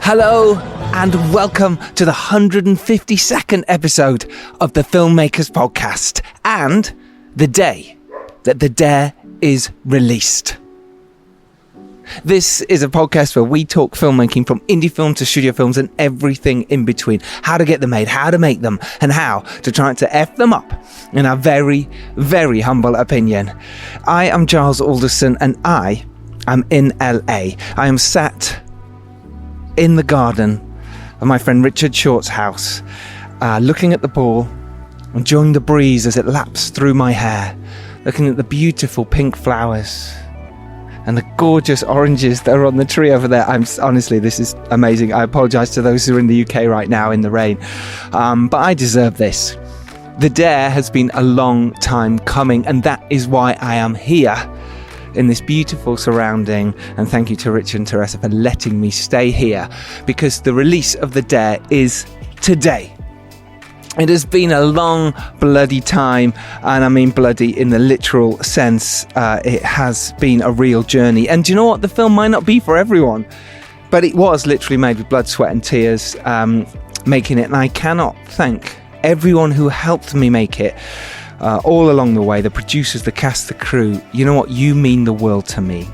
Hello and welcome to the 152nd episode of the Filmmakers Podcast and the day that The Dare is released. This is a podcast where we talk filmmaking from indie film to studio films and everything in between. How to get them made, how to make them, and how to try to F them up, in our very, very humble opinion. I am Giles Alderson and I am in LA. I am sat in the garden of my friend Richard Short's house, looking at the pool, enjoying the breeze as it laps through my hair, looking at the beautiful pink flowers and the gorgeous oranges that are on the tree over there. Honestly, this is amazing. I apologise to those who are in the UK right now in the rain, but I deserve this. The Dare has been a long time coming, and that is why I am here in this beautiful surrounding, and thank you to Richard and Teresa for letting me stay here, because the release of The Dare is today. It has been a long bloody time, and I mean bloody in the literal sense. It has been a real journey, and do you know what? The film might not be for everyone, but it was literally made with blood, sweat and tears, making it, and I cannot thank everyone who helped me make it. All along the way, the producers, the cast, the crew, you know what, you mean the world to me.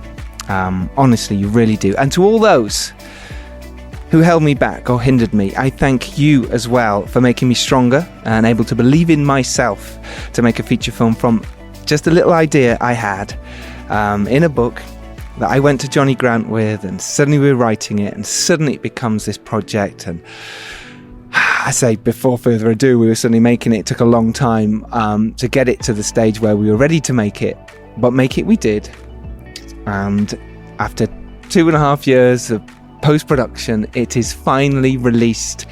Honestly, you really do. And to all those who held me back or hindered me, I thank you as well for making me stronger and able to believe in myself to make a feature film from just a little idea I had in a book that I went to Johnny Grant with, and suddenly we were writing it, and suddenly it becomes this project. And I say, before further ado, we were suddenly making it. It took a long time to get it to the stage where we were ready to make it, but make it we did. And after 2.5 years of post-production, it is finally released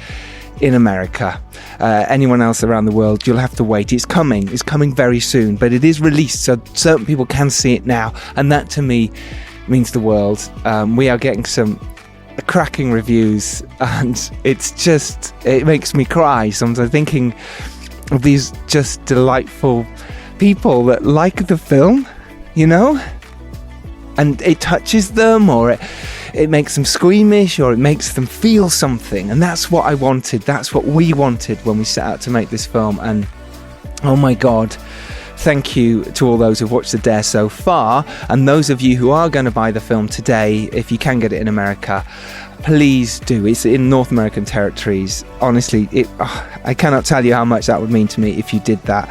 in America. Anyone else around the world, you'll have to wait. It's coming very soon, but it is released, so certain people can see it now, and that to me means the world. We are getting some cracking reviews, and it makes me cry sometimes thinking of these just delightful people that like the film, you know, and it touches them, or it makes them squeamish, or it makes them feel something. And that's what I wanted, that's what we wanted when we set out to make this film. And oh my god, thank you to all those who've watched The Dare so far, and those of you who are going to buy the film today, if you can get it in America, please do. It's in North American territories. Honestly, I cannot tell you how much that would mean to me if you did that.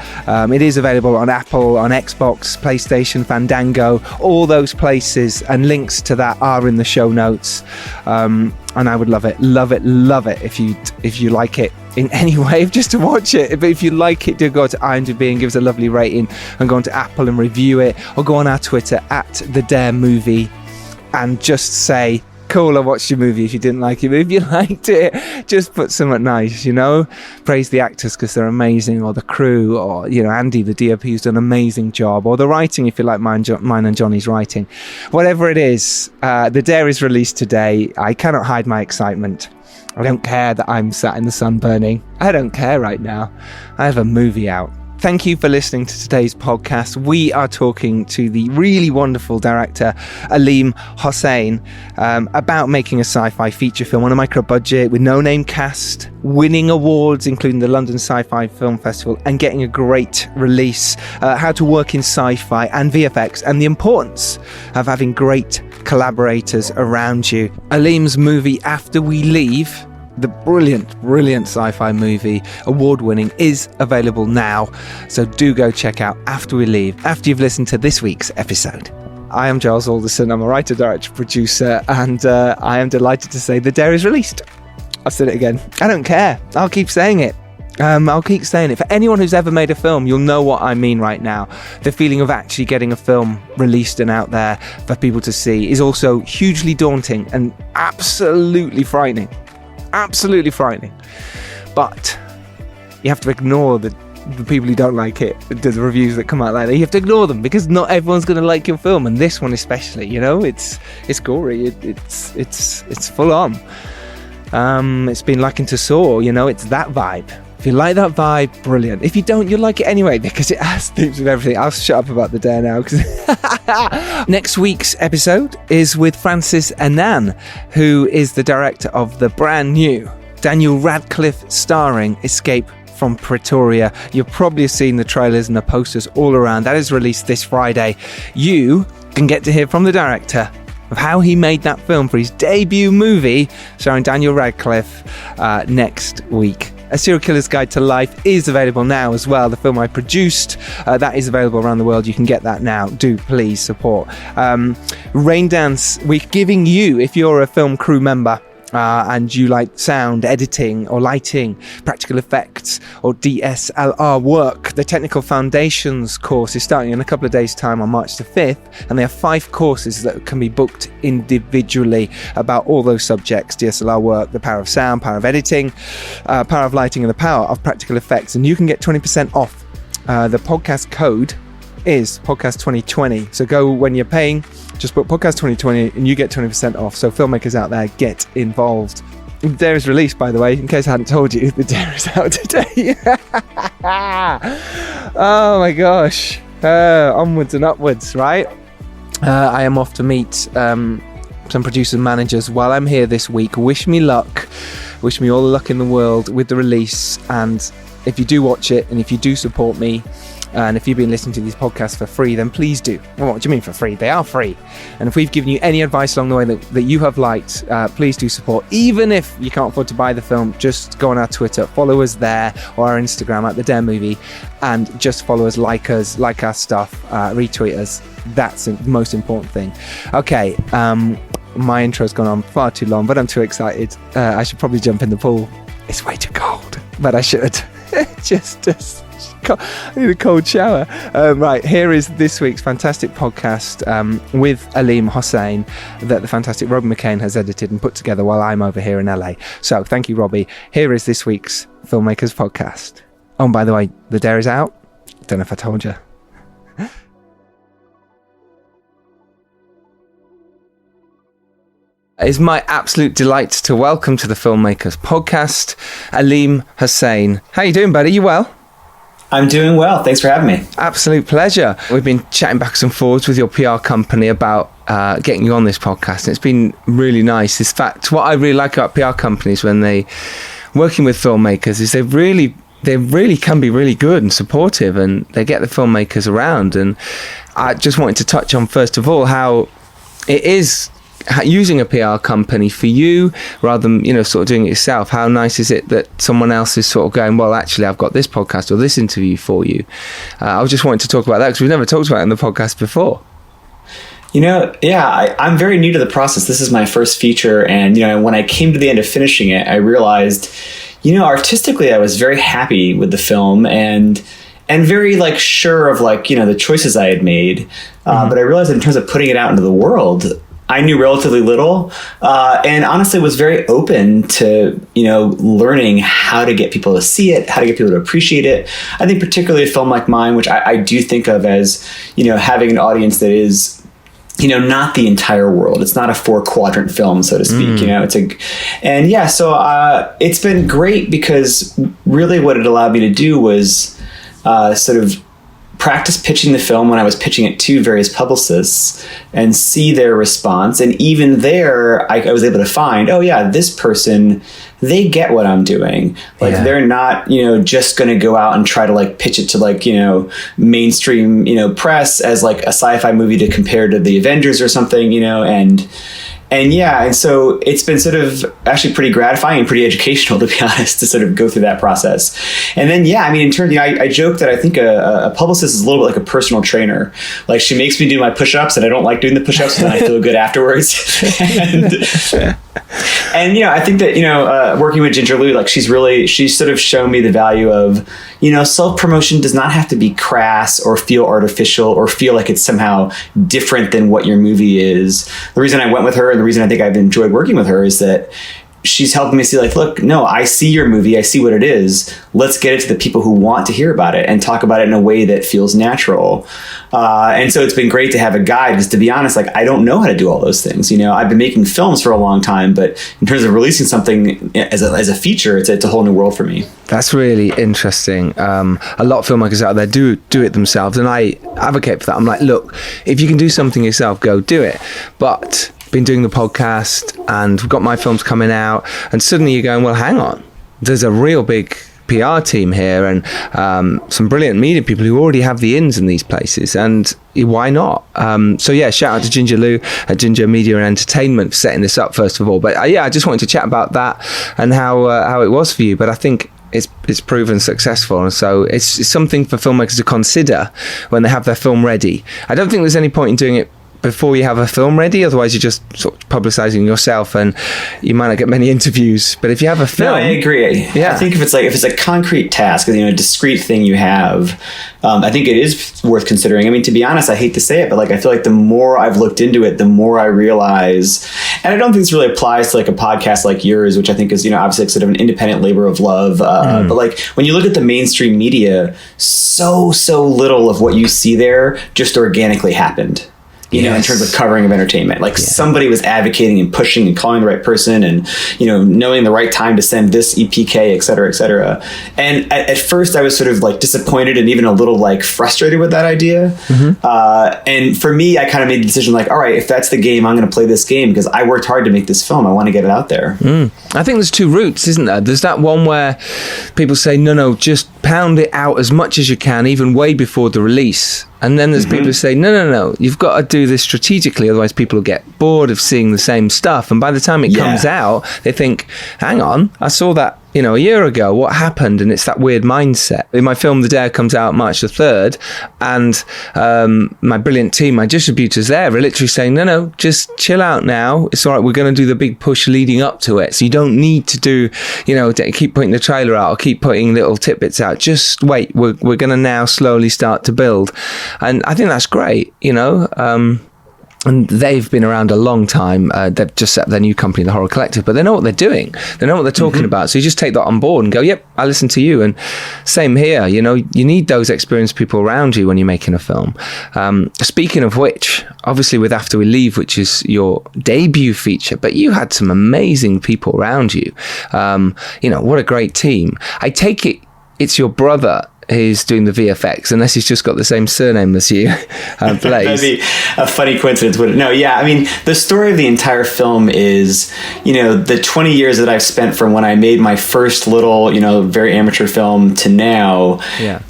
It is available on Apple, on Xbox, PlayStation, Fandango, all those places, and links to that are in the show notes. And I would love it if you like it in any way, just to watch it. But if you like it, do go to IMDb and give us a lovely rating, and go on to Apple and review it, or go on our Twitter @TheDareMovie and just say, cool, I watched your movie if you didn't like it. But if you liked it, just put something nice, you know. Praise the actors because they're amazing, or the crew, or, you know, Andy, the DOP, who's done an amazing job, or the writing if you like mine and Johnny's writing. Whatever it is, The Dare is released today. I cannot hide my excitement. I don't care that I'm sat in the sun burning. I don't care right now. I have a movie out. Thank you for listening to today's podcast. We are talking to the really wonderful director, Aleem Hossain, about making a sci-fi feature film on a micro budget with no name cast, winning awards, including the London Sci-Fi Film Festival, and getting a great release, how to work in sci-fi and VFX, and the importance of having great collaborators around you. Aleem's movie, After We Leave, the brilliant sci-fi movie, award-winning, is available now. So do go check out After We Leave, after you've listened to this week's episode. I am Giles Alderson. I'm a writer, director, producer, and I am delighted to say The Dare is released. I've said it again. I don't care. I'll keep saying it. I'll keep saying it. For anyone who's ever made a film, you'll know what I mean right now. The feeling of actually getting a film released and out there for people to see is also hugely daunting and absolutely frightening. Absolutely frightening. But you have to ignore the people who don't like it, the reviews that come out like that. You have to ignore them, because not everyone's going to like your film, and this one especially. You know, it's gory. It's full on. It's been likened to Saw. You know, it's that vibe. If you like that vibe, brilliant. If you don't, you'll like it anyway because it has themes of everything. I'll shut up about the dare now. Next week's episode is with Francis Annan, who is the director of the brand new Daniel Radcliffe starring Escape from Pretoria. You've probably seen the trailers and the posters all around. That is released this Friday. You can get to hear from the director of how he made that film for his debut movie starring Daniel Radcliffe next week. A Serial Killer's Guide to Life is available now as well. The film I produced, that is available around the world. You can get that now. Do please support. RAINDANCE, we're giving you, if you're a film crew member, and you like sound editing or lighting, practical effects or DSLR work, the Technical Foundations course is starting in a couple of days' time on March the 5th, and there are 5 courses that can be booked individually about all those subjects: DSLR work, the power of sound, power of editing, power of lighting, and the power of practical effects. And you can get 20% off. The podcast code is podcast 2020, so go when you're paying, just put podcast 2020 and you get 20% off. So filmmakers out there, get involved. The dare is released, by the way, in case I hadn't told you. The dare is out today. Oh my gosh, onwards and upwards, right? I am off to meet some producers and managers while I'm here this week. Wish me luck, wish me all the luck in the world with the release. And if you do watch it and if you do support me, and if you've been listening to these podcasts for free, then please do. Well, what do you mean for free? They are free. And if we've given you any advice along the way that you have liked, please do support. Even if you can't afford to buy the film, just go on our Twitter, follow us there, or our Instagram at The Dare Movie, and just follow us, like our stuff, retweet us. That's the most important thing. Okay, my intro's gone on far too long, but I'm too excited. I should probably jump in the pool. It's way too cold, but I should. I need a cold shower. Right, here is this week's fantastic podcast with Aleem Hossain that the fantastic Robbie McCain has edited and put together while I'm over here in LA. So thank you, Robbie. Here is this week's Filmmakers Podcast. Oh, and by the way, the dare is out. Don't know if I told you. It's my absolute delight to welcome to the Filmmakers Podcast Aleem Hossain. How you doing, buddy? You well? I'm doing well. Thanks for having me. Absolute pleasure. We've been chatting backwards and forwards with your PR company about getting you on this podcast, and it's been really nice. In fact, what I really like about PR companies when they working with filmmakers is they really can be really good and supportive, and they get the filmmakers around. And I just wanted to touch on, first of all, how it is using a PR company for you rather than, sort of doing it yourself. How nice is it that someone else is sort of going, well, actually, I've got this podcast or this interview for you. I was just wanting to talk about that because we've never talked about it in the podcast before. I'm very new to the process. This is my first feature. And, when I came to the end of finishing it, I realized, artistically, I was very happy with the film and very sure of the choices I had made. But I realized that in terms of putting it out into the world, I knew relatively little, and honestly was very open to, learning how to get people to see it, how to get people to appreciate it. I think particularly a film like mine, which I do think of as, having an audience that is, not the entire world. It's not a 4-quadrant film, so to speak. It's been great because really what it allowed me to do was sort of practice pitching the film when I was pitching it to various publicists and see their response. And even there, I was able to find, this person, they get what I'm doing. They're not, just going to go out and try to pitch it to mainstream, press as a sci-fi movie to compare to the Avengers or something, and so it's been sort of actually pretty gratifying and pretty educational, to be honest, to sort of go through that process. And then, in terms, I joke that I think a publicist is a little bit like a personal trainer. She makes me do my push-ups, and I don't like doing the push-ups, and I feel good afterwards. And I think that, working with Ginger Lou, she's sort of shown me the value of, self-promotion does not have to be crass or feel artificial or feel like it's somehow different than what your movie is. The reason I went with her and the reason I think I've enjoyed working with her is that she's helping me see like, look, no, I see your movie. I see what it is. Let's get it to the people who want to hear about it and talk about it in a way that feels natural. And so it's been great to have a guide, because to be honest, like, I don't know how to do all those things. I've been making films for a long time, but in terms of releasing something as a feature, it's a whole new world for me. That's really interesting. A lot of filmmakers out there do it themselves, and I advocate for that. I'm like, look, if you can do something yourself, go do it. But been doing the podcast and we've got my films coming out, and suddenly you're going, well, hang on, there's a real big PR team here and some brilliant media people who already have the ins in these places, and why not? So yeah, shout out to Ginger Lou at Ginger Media and Entertainment for setting this up, first of all. But I just wanted to chat about that and how it was for you. But I think it's proven successful, and so it's something for filmmakers to consider when they have their film ready. I don't think there's any point in doing it before you have a film ready, otherwise you're just sort of publicizing yourself and you might not get many interviews. But if you have a film, no, I agree. Yeah. I think if it's a concrete task, a discrete thing you have, I think it is worth considering. I mean, to be honest, I hate to say it, but like, I feel like the more I've looked into it, the more I realize, and I don't think this really applies to like a podcast like yours, which I think is, obviously sort of an independent labor of love. But like, when you look at the mainstream media, so little of what you see there just organically happened. In terms of covering of entertainment, like somebody was advocating and pushing and calling the right person and, knowing the right time to send this EPK, et cetera, et cetera. And at first I was sort of like disappointed and even a little like frustrated with that idea. And for me, I kind of made the decision like, all right, if that's the game, I'm going to play this game because I worked hard to make this film. I want to get it out there. I think there's two routes, isn't there? There's that one where people say, no, just pound it out as much as you can, even way before the release. And then there's people who say, no, you've got to do this strategically, otherwise people will get bored of seeing the same stuff. And by the time it comes out, they think, hang on, I saw that, a year ago, what happened? And it's that weird mindset. In my film, The Dare, comes out March the 3rd, and my brilliant team, my distributors there, are literally saying, no, just chill out now. It's all right. We're going to do the big push leading up to it. So you don't need to do, keep putting the trailer out or keep putting little tidbits out. Just wait. We're going to now slowly start to build. And I think that's great, and they've been around a long time. They've just set up their new company, The Horror Collective, but they know what they're doing. They know what they're talking about. So you just take that on board and go, yep, I listen to you. And same here, you need those experienced people around you when you're making a film. Speaking of which, obviously with After We Leave, which is your debut feature, but you had some amazing people around you. What a great team. I take it's your brother who's doing the VFX, unless he's just got the same surname as you, Blaze. That'd be a funny coincidence, wouldn't it? No, yeah. I mean, the story of the entire film is, the 20 years that I've spent from when I made my first little, very amateur film to now,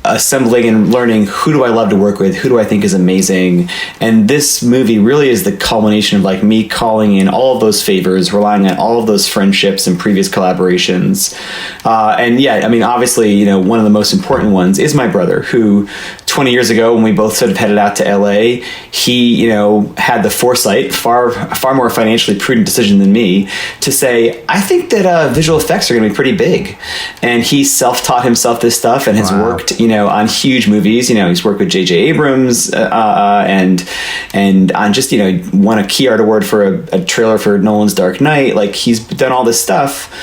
assembling and learning who do I love to work with, who do I think is amazing. And this movie really is the culmination of like me calling in all of those favors, relying on all of those friendships and previous collaborations. Obviously, one of the most important ones is my brother, who 20 years ago, when we both sort of headed out to LA, he, had the foresight, far more financially prudent decision than me, to say, I think that visual effects are going to be pretty big. And he self-taught himself this stuff and has worked, on huge movies. He's worked with J.J. Abrams and on just, won a key art award for a trailer for Nolan's Dark Knight. Like, he's done all this stuff.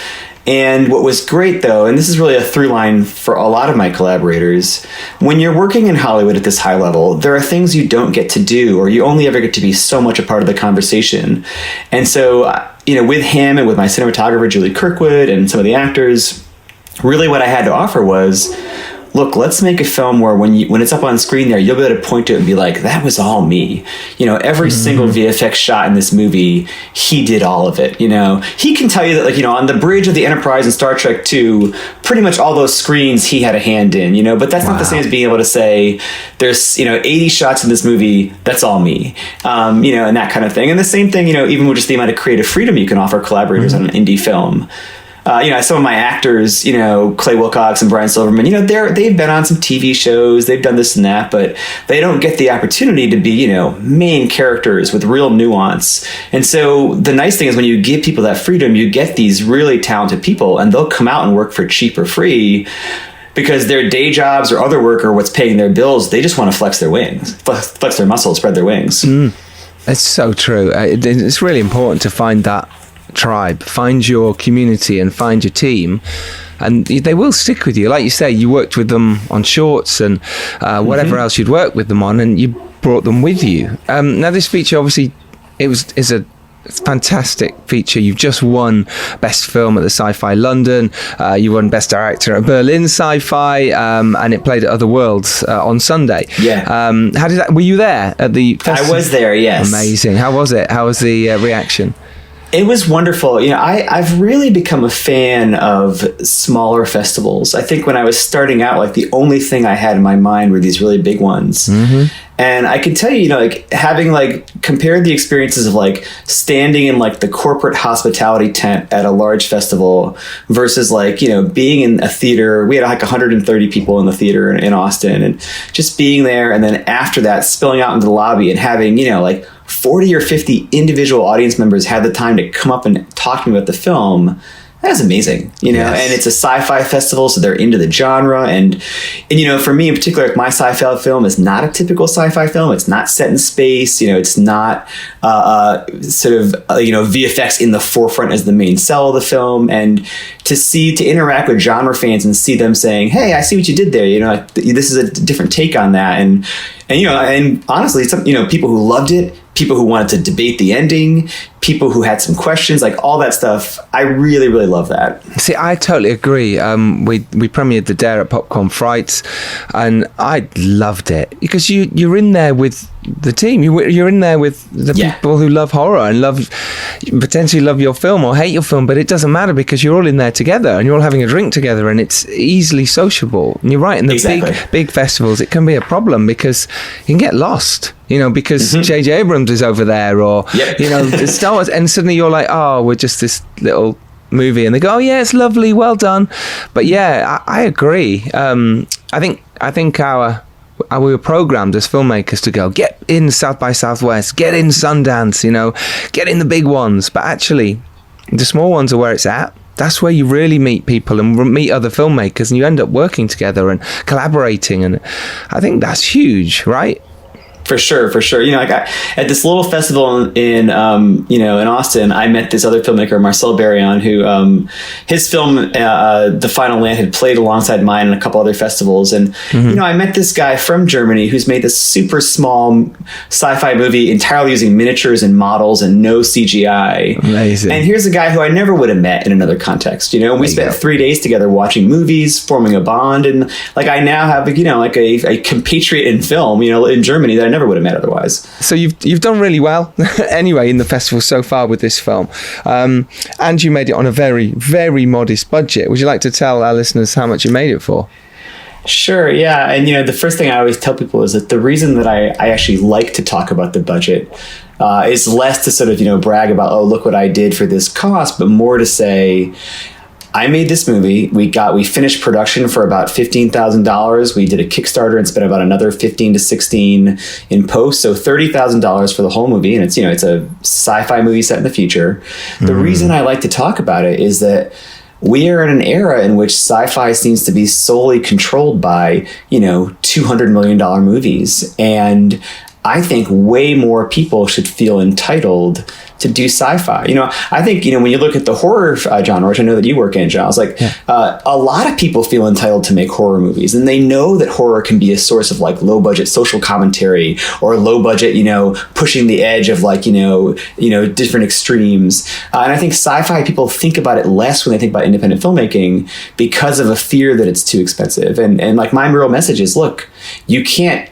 And what was great, though, and this is really a through line for a lot of my collaborators, when you're working in Hollywood at this high level, there are things you don't get to do, or you only ever get to be so much a part of the conversation. And so, with him and with my cinematographer, Julie Kirkwood, and some of the actors, really what I had to offer was, look, let's make a film where when it's up on screen there, you'll be able to point to it and be like, that was all me. Every single VFX shot in this movie, he did all of it. He can tell you that, like, on the bridge of the Enterprise in Star Trek 2, pretty much all those screens he had a hand in, but that's not the same as being able to say there's, 80 shots in this movie, that's all me, and that kind of thing. And the same thing, even with just the amount of creative freedom you can offer collaborators on an indie film. Some of my actors, Clay Wilcox and Brian Silverman, they've been on some TV shows, they've done this and that, but they don't get the opportunity to be, main characters with real nuance. And so the nice thing is when you give people that freedom, you get these really talented people, and they'll come out and work for cheap or free because their day jobs or other work or what's paying their bills, they just want to flex their wings, flex their muscles, spread their wings. It's so true. It's really important to find that tribe, find your community, and find your team. And they will stick with you. Like you say, you worked with them on shorts and whatever else you'd work with them on, and you brought them with you. Now, this feature, obviously, is a fantastic feature. You've just won Best Film at the Sci-Fi London. You won Best Director at Berlin Sci-Fi, and it played at Other Worlds on Sunday. Yeah. How did that? Were you there at the festival? I was there. Yes. Amazing. How was it? How was the reaction? It was wonderful. I've really become a fan of smaller festivals. I think when I was starting out, like the only thing I had in my mind were these really big ones. And I can tell you, like having like compared the experiences of like standing in like the corporate hospitality tent at a large festival versus like, being in a theater. We had like 130 people in the theater in Austin, and just being there. And then after that, spilling out into the lobby and having, like 40 or 50 individual audience members had the time to come up and talk to me about the film. That's amazing, Yes. And it's a sci-fi festival, so they're into the genre. And for me in particular, like my sci-fi film is not a typical sci-fi film. It's not set in space. It's not VFX in the forefront as the main sell of the film. And to interact with genre fans and see them saying, "Hey, I see what you did there. Like, this is a different take on that." And honestly, some people who loved it, people who wanted to debate the ending, people who had some questions, like all that stuff. I really, really love that. See, I totally agree. We premiered The Dare at Popcorn Frights, and I loved it because you're in there with the team. You're in there with the people who love horror and potentially love your film or hate your film, but it doesn't matter because you're all in there together and you're all having a drink together, and it's easily sociable. And you're right, in the big festivals, it can be a problem because you can get lost. Because J.J. Abrams is over there, or Star Wars, and suddenly you're like, oh, we're just this little movie, and they go, oh yeah, it's lovely, well done. But yeah, I agree. I think we were programmed as filmmakers to go, get in South by Southwest, get in Sundance, get in the big ones. But actually, the small ones are where it's at. That's where you really meet people and meet other filmmakers, and you end up working together and collaborating. And I think that's huge, right? For sure. At this little festival in Austin, I met this other filmmaker, Marcel Barrion, who his film, The Final Land, had played alongside mine in a couple other festivals. And, I met this guy from Germany who's made this super small sci-fi movie entirely using miniatures and models and no CGI. Amazing. And here's a guy who I never would have met in another context. We spent 3 days together watching movies, forming a bond. And like I now have, a compatriot in film, in Germany that I never would have met otherwise. So you've done really well anyway in the festival so far with this film, and you made it on a very, very modest budget. Would you like to tell our listeners how much you made it for? Sure, yeah. And the first thing I always tell people is that the reason that I actually like to talk about the budget is less to sort of brag about, oh, look what I did for this cost, but more to say, I made this movie. We finished production for about $15,000. We did a Kickstarter and spent about another $15 to $16 in post, so $30,000 for the whole movie. And it's it's a sci-fi movie set in the future. The reason I like to talk about it is that we are in an era in which sci-fi seems to be solely controlled by $200 million movies, and I think way more people should feel entitled to do sci-fi. I think, when you look at the horror genre, which I know that you work in, Giles, a lot of people feel entitled to make horror movies, and they know that horror can be a source of like low budget social commentary or low budget, pushing the edge of like, different extremes. And I think sci-fi people think about it less when they think about independent filmmaking because of a fear that it's too expensive. And like my real message is, look, you can't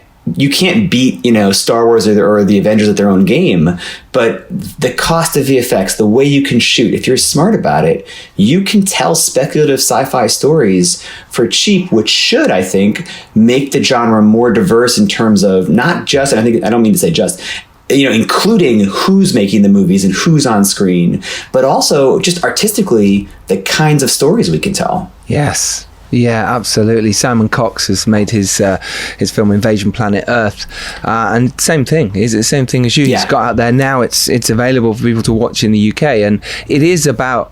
beat, Star Wars or the Avengers at their own game, but the cost of VFX, the way you can shoot, if you're smart about it, you can tell speculative sci-fi stories for cheap, which should, I think, make the genre more diverse in terms of not just, and I don't mean to say just, including who's making the movies and who's on screen, but also just artistically the kinds of stories we can tell. Yes. Yeah, absolutely. Simon Cox has made his film Invasion Planet Earth, and same thing. It's the same thing as you. Yeah. It's got out there now. It's available for people to watch in the UK, and it is about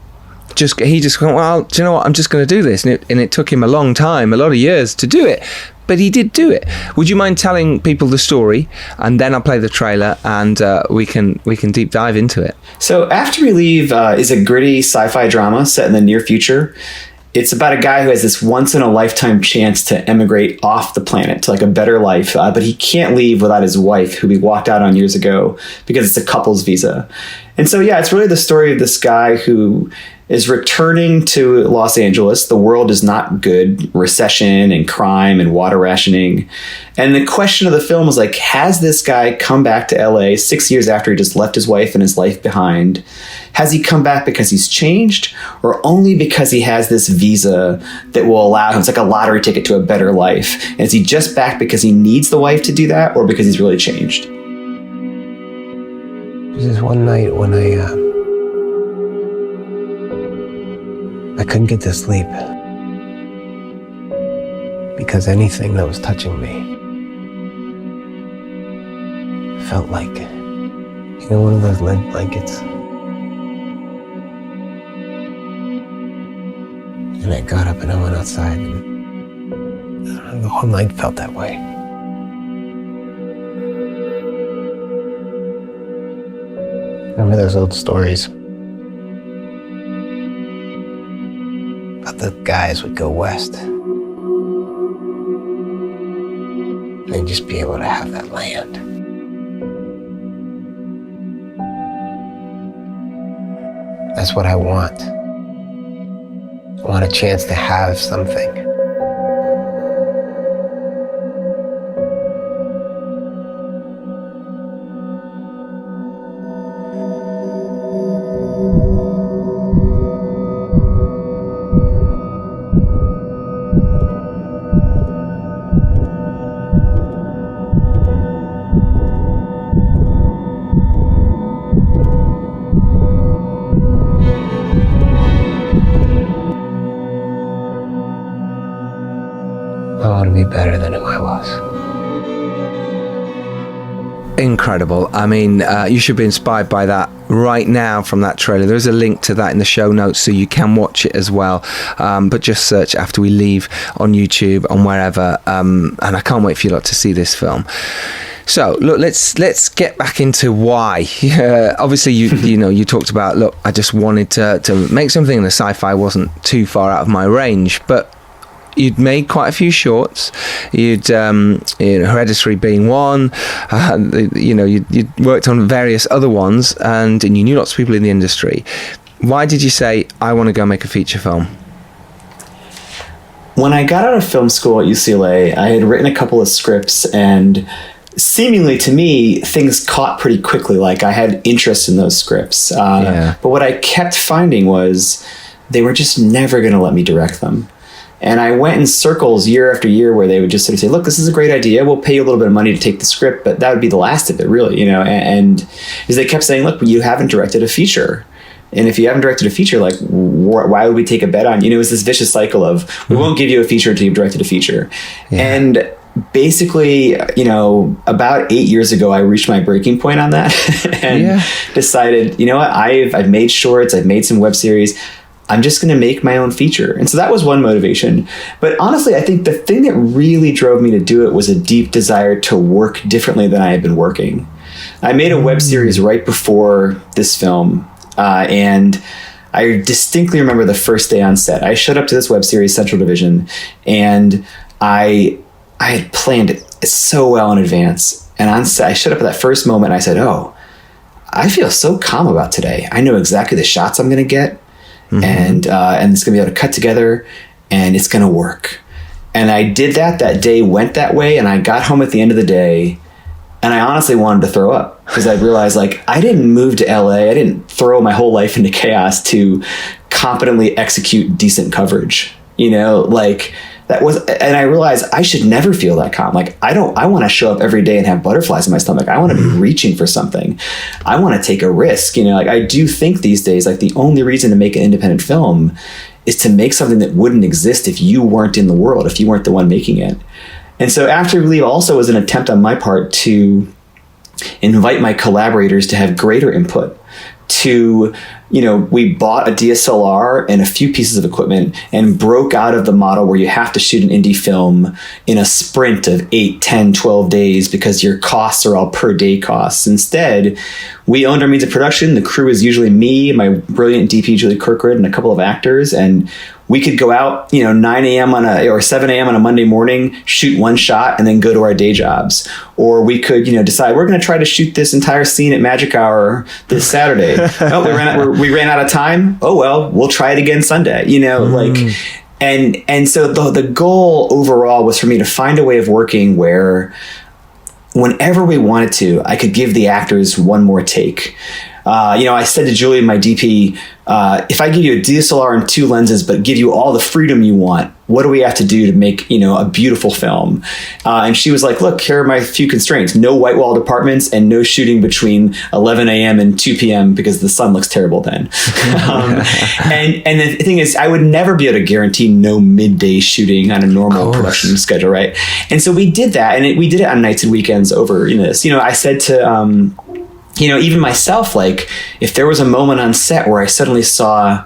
he just went, well, do you know what? I'm just going to do this, and it took him a long time, a lot of years to do it. but he did do it. Would you mind telling people the story, and then I'll play the trailer, and we can deep dive into it? So After We Leave is a gritty sci-fi drama set in the near future. It's about a guy who has this once-in-a-lifetime chance to emigrate off the planet to like a better life, but he can't leave without his wife, who he walked out on years ago because it's a couple's visa. And so, yeah, it's really the story of this guy who is returning to Los Angeles. The world is not good. Recession and crime and water rationing. And the question of the film is like, has this guy come back to LA 6 years after he just left his wife and his life behind? Has he come back because he's changed, or only because he has this visa that will allow him, it's like a lottery ticket to a better life? And is he just back because he needs the wife to do that, or because he's really changed? This is one night when I couldn't get to sleep because anything that was touching me felt like, one of those lead blankets. And I got up and I went outside, and the whole night felt that way. Remember those old stories about the guys would go west and just be able to have that land. That's what I want. I want a chance to have something. I want to be better than who I was. Incredible. I mean, you should be inspired by that right now from that trailer. There's a link to that in the show notes, so you can watch it as well. But just search After We Leave on YouTube and wherever. And I can't wait for you lot to see this film. So look, let's get back into why. Obviously, you talked about, look, I just wanted to make something, and the sci-fi wasn't too far out of my range, but you'd made quite a few shorts. You'd Hereditary being one. You'd worked on various other ones, and you knew lots of people in the industry. Why did you say, I want to go make a feature film? When I got out of film school at UCLA, I had written a couple of scripts, and seemingly to me, things caught pretty quickly. Like, I had interest in those scripts. But what I kept finding was they were just never going to let me direct them. And I went in circles year after year where they would just sort of say, look, this is a great idea. We'll pay you a little bit of money to take the script, but that would be the last of it, really, And as they kept saying, look, you haven't directed a feature. And if you haven't directed a feature, like, why would we take a bet on you? It was this vicious cycle of, we won't give you a feature until you've directed a feature. Yeah. And basically, about 8 years ago, I reached my breaking point on that and decided, what, I've made shorts, I've made some web series. I'm just going to make my own feature. And so that was one motivation. But honestly, I think the thing that really drove me to do it was a deep desire to work differently than I had been working. I made a web series right before this film. And I distinctly remember the first day on set. I showed up to this web series, Central Division, and I had planned it so well in advance. And on set, I showed up at that first moment and I said, oh, I feel so calm about today. I know exactly the shots I'm going to get. And it's going to be able to cut together, and it's going to work. And I did that day, went that way, and I got home at the end of the day, and I honestly wanted to throw up because I realized, like, I didn't move to LA. I didn't throw my whole life into chaos to competently execute decent coverage, that was, and I realized I should never feel that calm. Like, I want to show up every day and have butterflies in my stomach. I want to be reaching for something. I want to take a risk. I do think these days, like, the only reason to make an independent film is to make something that wouldn't exist if you weren't in the world, if you weren't the one making it. And so After We Leave also was an attempt on my part to invite my collaborators to have greater input, to we bought a DSLR and a few pieces of equipment and broke out of the model where you have to shoot an indie film in a sprint of 8, 10, 12 days because your costs are all per day costs. Instead, we owned our means of production. The crew is usually me, my brilliant DP, Julie Kirkwood, and a couple of actors. And we could go out, 9 a.m. or 7 a.m. on a Monday morning, shoot one shot, and then go to our day jobs. Or we could, decide we're going to try to shoot this entire scene at Magic Hour this Saturday. We ran out of time. Oh, well, we'll try it again Sunday, And so the goal overall was for me to find a way of working where whenever we wanted to, I could give the actors one more take. I said to Julie, my DP, if I give you a DSLR and 2 lenses, but give you all the freedom you want, what do we have to do to make, a beautiful film? And she was like, look, here are my few constraints. No white walled apartments and no shooting between 11 a.m. and 2 p.m. because the sun looks terrible then. And the thing is, I would never be able to guarantee no midday shooting on a normal production schedule, right? And so we did that, and we did it on nights and weekends over this. I said to... even myself, like if there was a moment on set where I suddenly saw,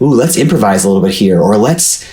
ooh, let's improvise a little bit here, or let's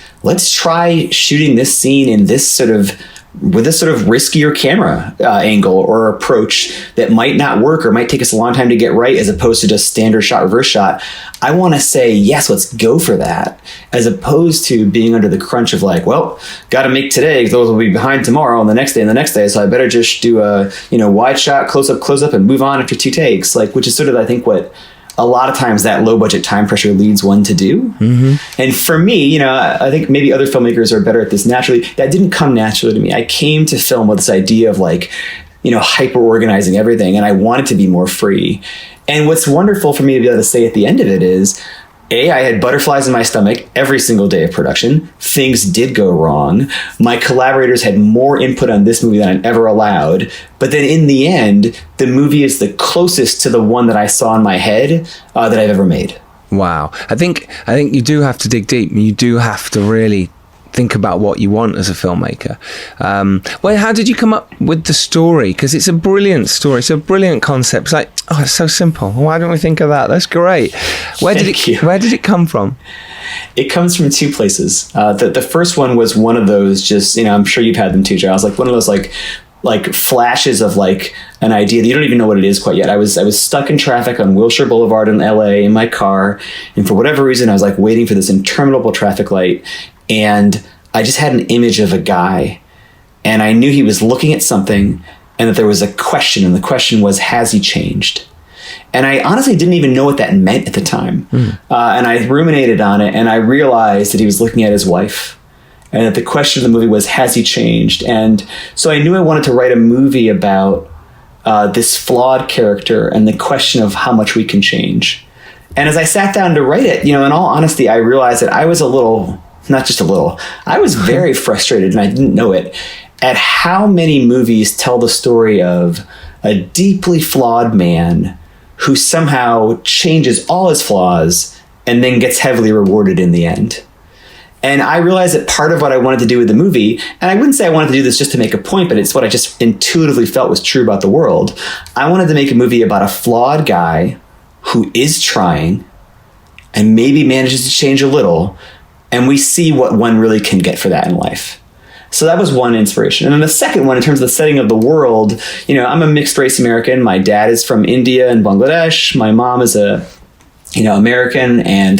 try shooting this scene in this sort of riskier camera angle or approach that might not work or might take us a long time to get right, as opposed to just standard shot, reverse shot. I want to say, yes, let's go for that, as opposed to being under the crunch of like, well, got to make today, those will be behind tomorrow and the next day and the next day. So I better just do a, wide shot, close up and move on after 2 takes, which is sort of, I think, what a lot of times that low budget time pressure leads one to do. Mm-hmm. And for me, I think maybe other filmmakers are better at this naturally. That didn't come naturally to me. I came to film with this idea of hyper organizing everything, and I wanted to be more free. And what's wonderful for me to be able to say at the end of it is, I had butterflies in my stomach every single day of production. Things did go wrong. My collaborators had more input on this movie than I'm ever allowed. But then in the end, the movie is the closest to the one that I saw in my head that I've ever made. Wow. I think you do have to dig deep. You do have to really think about what you want as a filmmaker. How did you come up with the story? Because it's a brilliant story. It's a brilliant concept. It's it's so simple. Why don't we think of that? That's great. Where did it come from? It comes from 2 places. The first one was one of those, just, I'm sure you've had them too, Charles, like one of those like flashes of an idea that you don't even know what it is quite yet. I was stuck in traffic on Wilshire Boulevard in LA in my car, and for whatever reason I was waiting for this interminable traffic light, and I just had an image of a guy, and I knew he was looking at something, and that there was a question, and the question was, has he changed? And I honestly didn't even know what that meant at the time. And I ruminated on it, and I realized that he was looking at his wife, and that the question of the movie was, has he changed? And so I knew I wanted to write a movie about this flawed character and the question of how much we can change. And as I sat down to write it, in all honesty, I realized that I was I was very frustrated, and I didn't know it, at how many movies tell the story of a deeply flawed man who somehow changes all his flaws and then gets heavily rewarded in the end. And I realized that part of what I wanted to do with the movie, and I wouldn't say I wanted to do this just to make a point, but it's what I just intuitively felt was true about the world. I wanted to make a movie about a flawed guy who is trying and maybe manages to change a little, and we see what one really can get for that in life. So that was one inspiration. And then the second one, in terms of the setting of the world, I'm a mixed race American. My dad is from India and Bangladesh. My mom is American and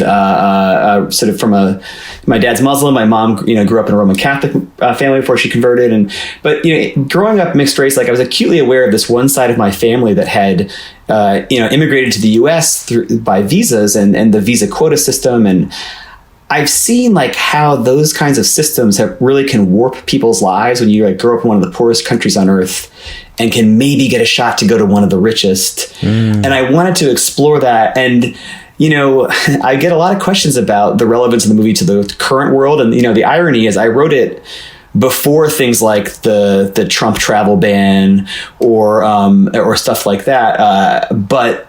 sort of my dad's Muslim. My mom, grew up in a Roman Catholic family before she converted. But growing up mixed race, I was acutely aware of this one side of my family that had, immigrated to the U.S. by visas and the visa quota system. And I've seen how those kinds of systems really can warp people's lives when you grow up in one of the poorest countries on earth and can maybe get a shot to go to one of the richest. And I wanted to explore that. And, I get a lot of questions about the relevance of the movie to the current world. And, the irony is I wrote it before things like the Trump travel ban or stuff like that. But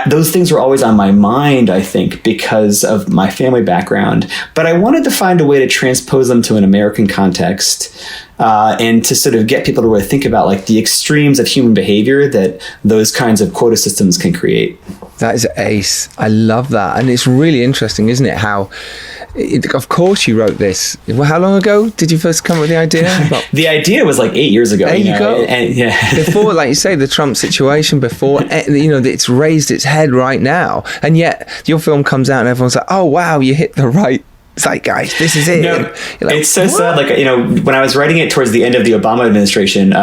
those things were always on my mind, I think, because of my family background. But I wanted to find a way to transpose them to an American context, and to sort of get people to really think about like the extremes of human behavior that those kinds of quota systems can create. That is ace. I love that. And it's really interesting, isn't it? How, of course you wrote this. Well, how long ago did you first come up with the idea? The idea was like 8 years ago. There you go. And, yeah. Before, like you say, the Trump situation, before, it's raised its head right now. And yet your film comes out and everyone's like, oh, wow, you hit the right zeitgeist. This is it. No, like, it's so sad. Like, when I was writing it towards the end of the Obama administration,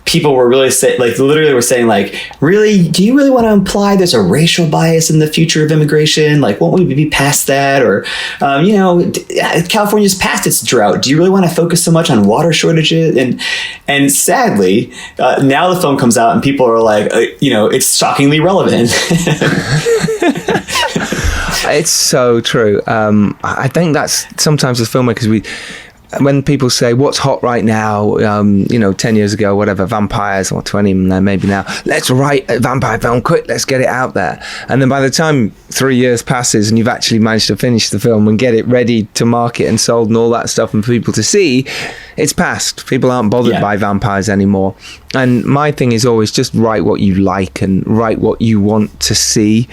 people were really literally were saying like, really, do you really want to imply there's a racial bias in the future of immigration? Like, won't we be past that? Or, California's past its drought. Do you really want to focus so much on water shortages? And sadly, now the film comes out and people are like, it's shockingly relevant. It's so true. I think that's sometimes as filmmakers, when people say what's hot right now, 10 years ago, whatever, vampires, or 20 maybe now, let's write a vampire film quick, let's get it out there. And then by the time 3 years passes and you've actually managed to finish the film and get it ready to market and sold and all that stuff and for people to see, it's past. People aren't bothered by vampires anymore. And my thing is always just write what you like and write what you want to see,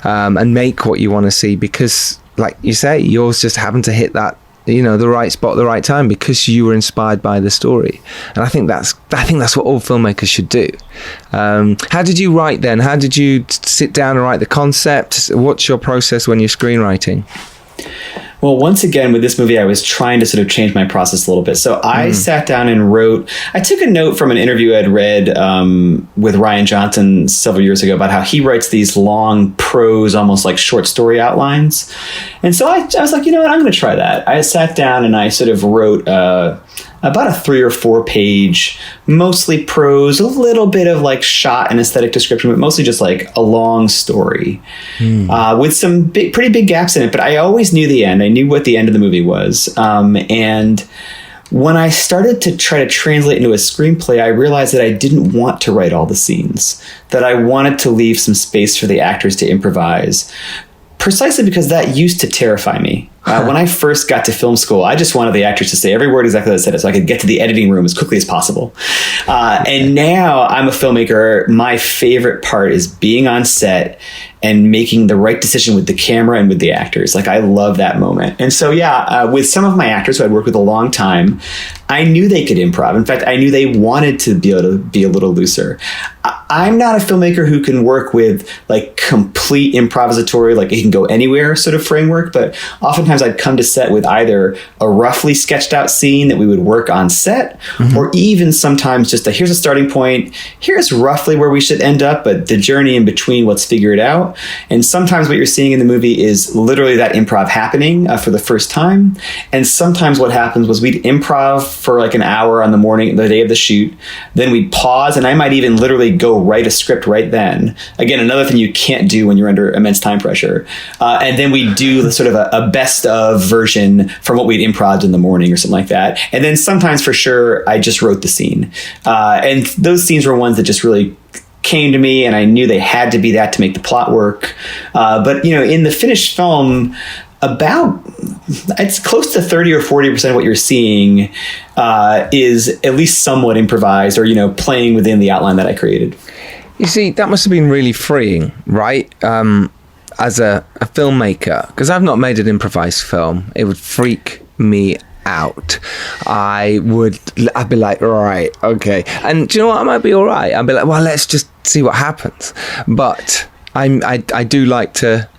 and make what you want to see, because like you say, yours just happened to hit that, the right spot at the right time because you were inspired by the story. And I think that's what all filmmakers should do. How did you write then? How did you sit down and write the concept? What's your process when you're screenwriting? Well, once again, with this movie, I was trying to sort of change my process a little bit. So I sat down and I took a note from an interview I'd read with Ryan Johnson several years ago about how he writes these long prose, almost like short story outlines. And so I was like, you know what, I'm going to try that. I sat down and I sort of wrote about a 3 or 4 page, mostly prose, a little bit of like shot and aesthetic description, but mostly just like a long story with some pretty big gaps in it. But I always knew the end. I knew what the end of the movie was. And when I started to try to translate into a screenplay, I realized that I didn't want to write all the scenes, that I wanted to leave some space for the actors to improvise, precisely because that used to terrify me. When I first got to film school, I just wanted the actors to say every word exactly as I said it so I could get to the editing room as quickly as possible. And now I'm a filmmaker. My favorite part is being on set and making the right decision with the camera and with the actors. Like, I love that moment. And so, with some of my actors who I'd worked with a long time, I knew they could improv. In fact, I knew they wanted to be able to be a little looser. I'm not a filmmaker who can work with like complete improvisatory, like it can go anywhere sort of framework, but oftentimes I'd come to set with either a roughly sketched out scene that we would work on set, or even sometimes just here's a starting point, here's roughly where we should end up, but the journey in between, let's figure it out. And sometimes what you're seeing in the movie is literally that improv happening for the first time. And sometimes what happens was we'd improv for like an hour on the day of the shoot, then we'd pause, and I might even literally go write a script right then. Again, another thing you can't do when you're under immense time pressure. And then we do the sort of a best of version from what we'd improv in the morning or something like that. And then sometimes for sure, I just wrote the scene. And those scenes were ones that just really came to me, and I knew they had to be that to make the plot work. But in the finished film, it's close to 30 or 40% of what you're seeing is at least somewhat improvised or, playing within the outline that I created. You see, that must have been really freeing, right? As a filmmaker, because I've not made an improvised film. It would freak me out. I'd be like, all right, okay. And do you know what? I might be all right. I'd be like, well, let's just see what happens. But I do like to,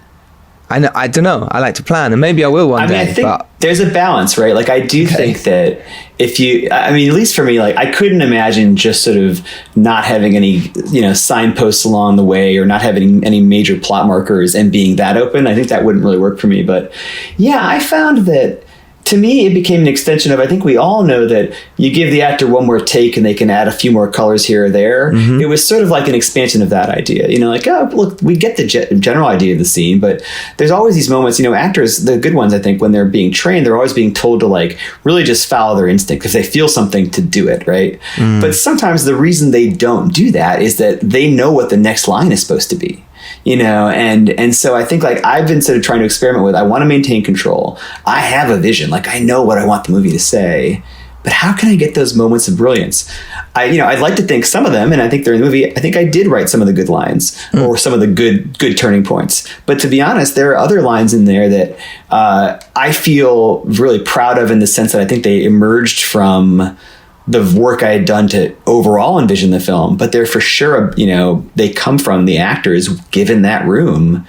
I don't know, I like to plan, and maybe I will one day. I think there's a balance, right? Like, I do think that at least for me, like, I couldn't imagine just sort of not having any, signposts along the way, or not having any major plot markers and being that open. I think that wouldn't really work for me. But yeah, I found that, to me, it became an extension of, I think we all know that you give the actor one more take and they can add a few more colors here or there. It was sort of like an expansion of that idea. Like, oh, look, we get the general idea of the scene, but there's always these moments, actors, the good ones, I think, when they're being trained, they're always being told to like really just follow their instinct if they feel something to do it, right? But sometimes the reason they don't do that is that they know what the next line is supposed to be. and so I think like I've been sort of trying to experiment with, I want to maintain control. I have a vision, like I know what I want the movie to say, but how can I get those moments of brilliance? I'd like to think some of them, and I think they're in the movie, I think I did write some of the good lines or some of the good turning points. But to be honest, there are other lines in there that I feel really proud of, in the sense that I think they emerged from the work I had done to overall envision the film. But they're for sure, they come from the actors given that room.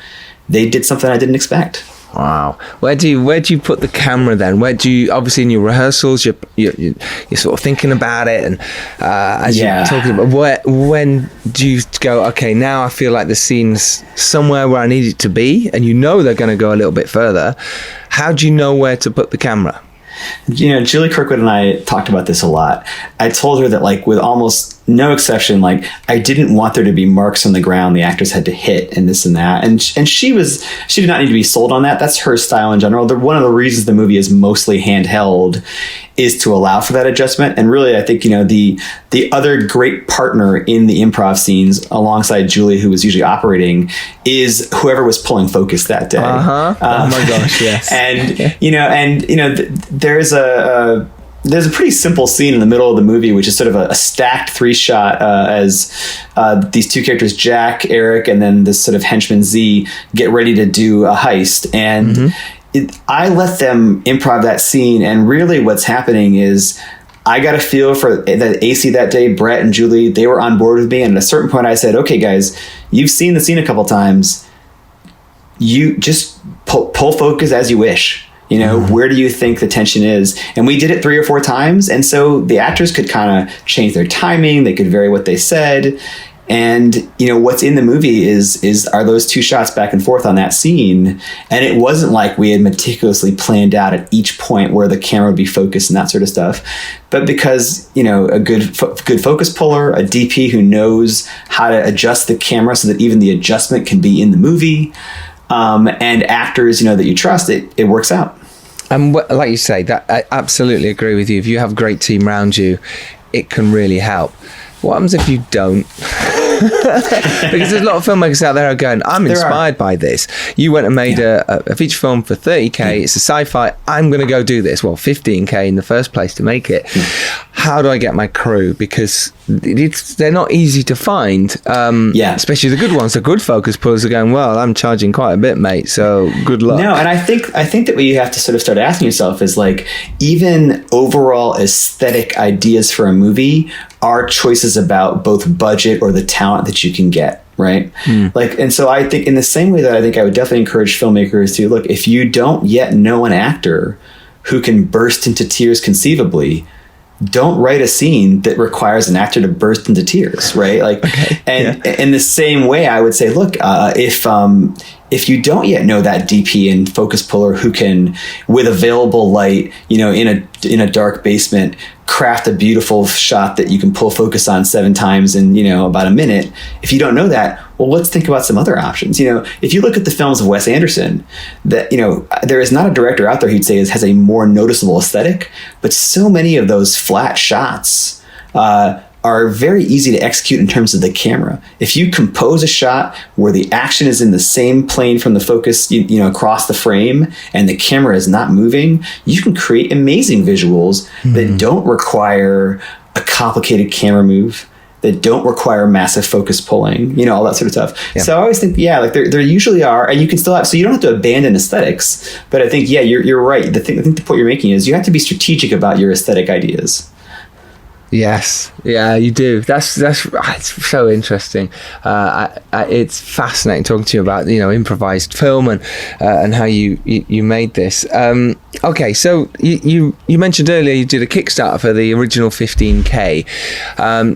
They did something I didn't expect. Wow. Where do you put the camera then? Where do you, obviously in your rehearsals, you're sort of thinking about it, and as you're talking about, when do you go, okay, now I feel like the scene's somewhere where I need it to be, and they're going to go a little bit further. How do you know where to put the camera? Julie Kirkwood and I talked about this a lot. I told her that, like, with almost no exception, like, I didn't want there to be marks on the ground the actors had to hit and this and that. And she did not need to be sold on that. That's her style in general. One of the reasons the movie is mostly handheld is to allow for that adjustment. And really, I think, the other great partner in the improv scenes alongside Julie, who was usually operating, is whoever was pulling focus that day. Oh my gosh, yes. There's a pretty simple scene in the middle of the movie, which is sort of a stacked 3-shot as these two characters, Jack, Eric, and then this sort of henchman Z, get ready to do a heist. And I let them improv that scene. And really what's happening is I got a feel for the AC that day. Brett and Julie, they were on board with me. And at a certain point I said, okay, guys, you've seen the scene a couple times. You just pull focus as you wish. Where do you think the tension is? And we did it 3 or 4 times. And so the actors could kind of change their timing. They could vary what they said. And, what's in the movie are those 2 shots back and forth on that scene. And it wasn't like we had meticulously planned out at each point where the camera would be focused and that sort of stuff. But because, a good focus puller, a DP who knows how to adjust the camera so that even the adjustment can be in the movie, and actors, that you trust, it works out. And like you say, that I absolutely agree with you. If you have a great team around you, it can really help. What happens if you don't? Because there's a lot of filmmakers out there who are going, I'm inspired by this. You went and made a feature film for 30k. It's a sci-fi. I'm going to go do this. Well, 15k in the first place to make it. How do I get my crew? Because they're not easy to find. Especially the good ones. The good focus pullers are going, well, I'm charging quite a bit, mate. So good luck. No, and I think that what you have to sort of start asking yourself is, like, even overall aesthetic ideas for a movie are choices about both budget or the talent that you can get, right? And so I think in the same way that I think I would definitely encourage filmmakers to look, if you don't yet know an actor who can burst into tears conceivably, don't write a scene that requires an actor to burst into tears, right? In the same way, I would say, look, if you don't yet know that DP and focus puller who can, with available light, in a dark basement, craft a beautiful shot that you can pull focus on 7 times in, about a minute. If you don't know that, well, let's think about some other options. If you look at the films of Wes Anderson, that, there is not a director out there who'd say has a more noticeable aesthetic, but so many of those flat shots, are very easy to execute in terms of the camera. If you compose a shot where the action is in the same plane from the focus, across the frame, and the camera is not moving, you can create amazing visuals that don't require a complicated camera move, that don't require massive focus pulling, all that sort of stuff. Yeah. So I always think, there usually are, and you can still have, so you don't have to abandon aesthetics, but I think, you're right. I think the point you're making is you have to be strategic about your aesthetic ideas. Yes, yeah, you do. That's it's so interesting. It's fascinating talking to you about improvised film and how you made this. Okay, so you mentioned earlier you did a Kickstarter for the original 15k.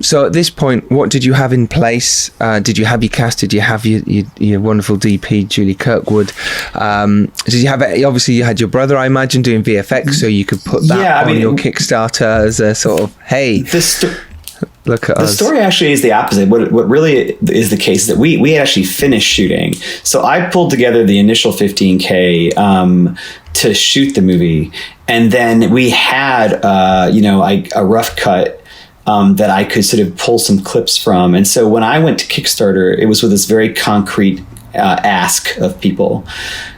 So at this point, what did you have in place? Did you have your cast? Did you have your wonderful DP Julie Kirkwood? Did you have obviously you had your brother, I imagine, doing VFX, so you could put that on your Kickstarter as a sort of, hey. Look at us. The story actually is the opposite. What really is the case is that we had actually finished shooting. So I pulled together the initial 15K to shoot the movie. And then we had, a rough cut that I could sort of pull some clips from. And so when I went to Kickstarter, it was with this very concrete ask of people.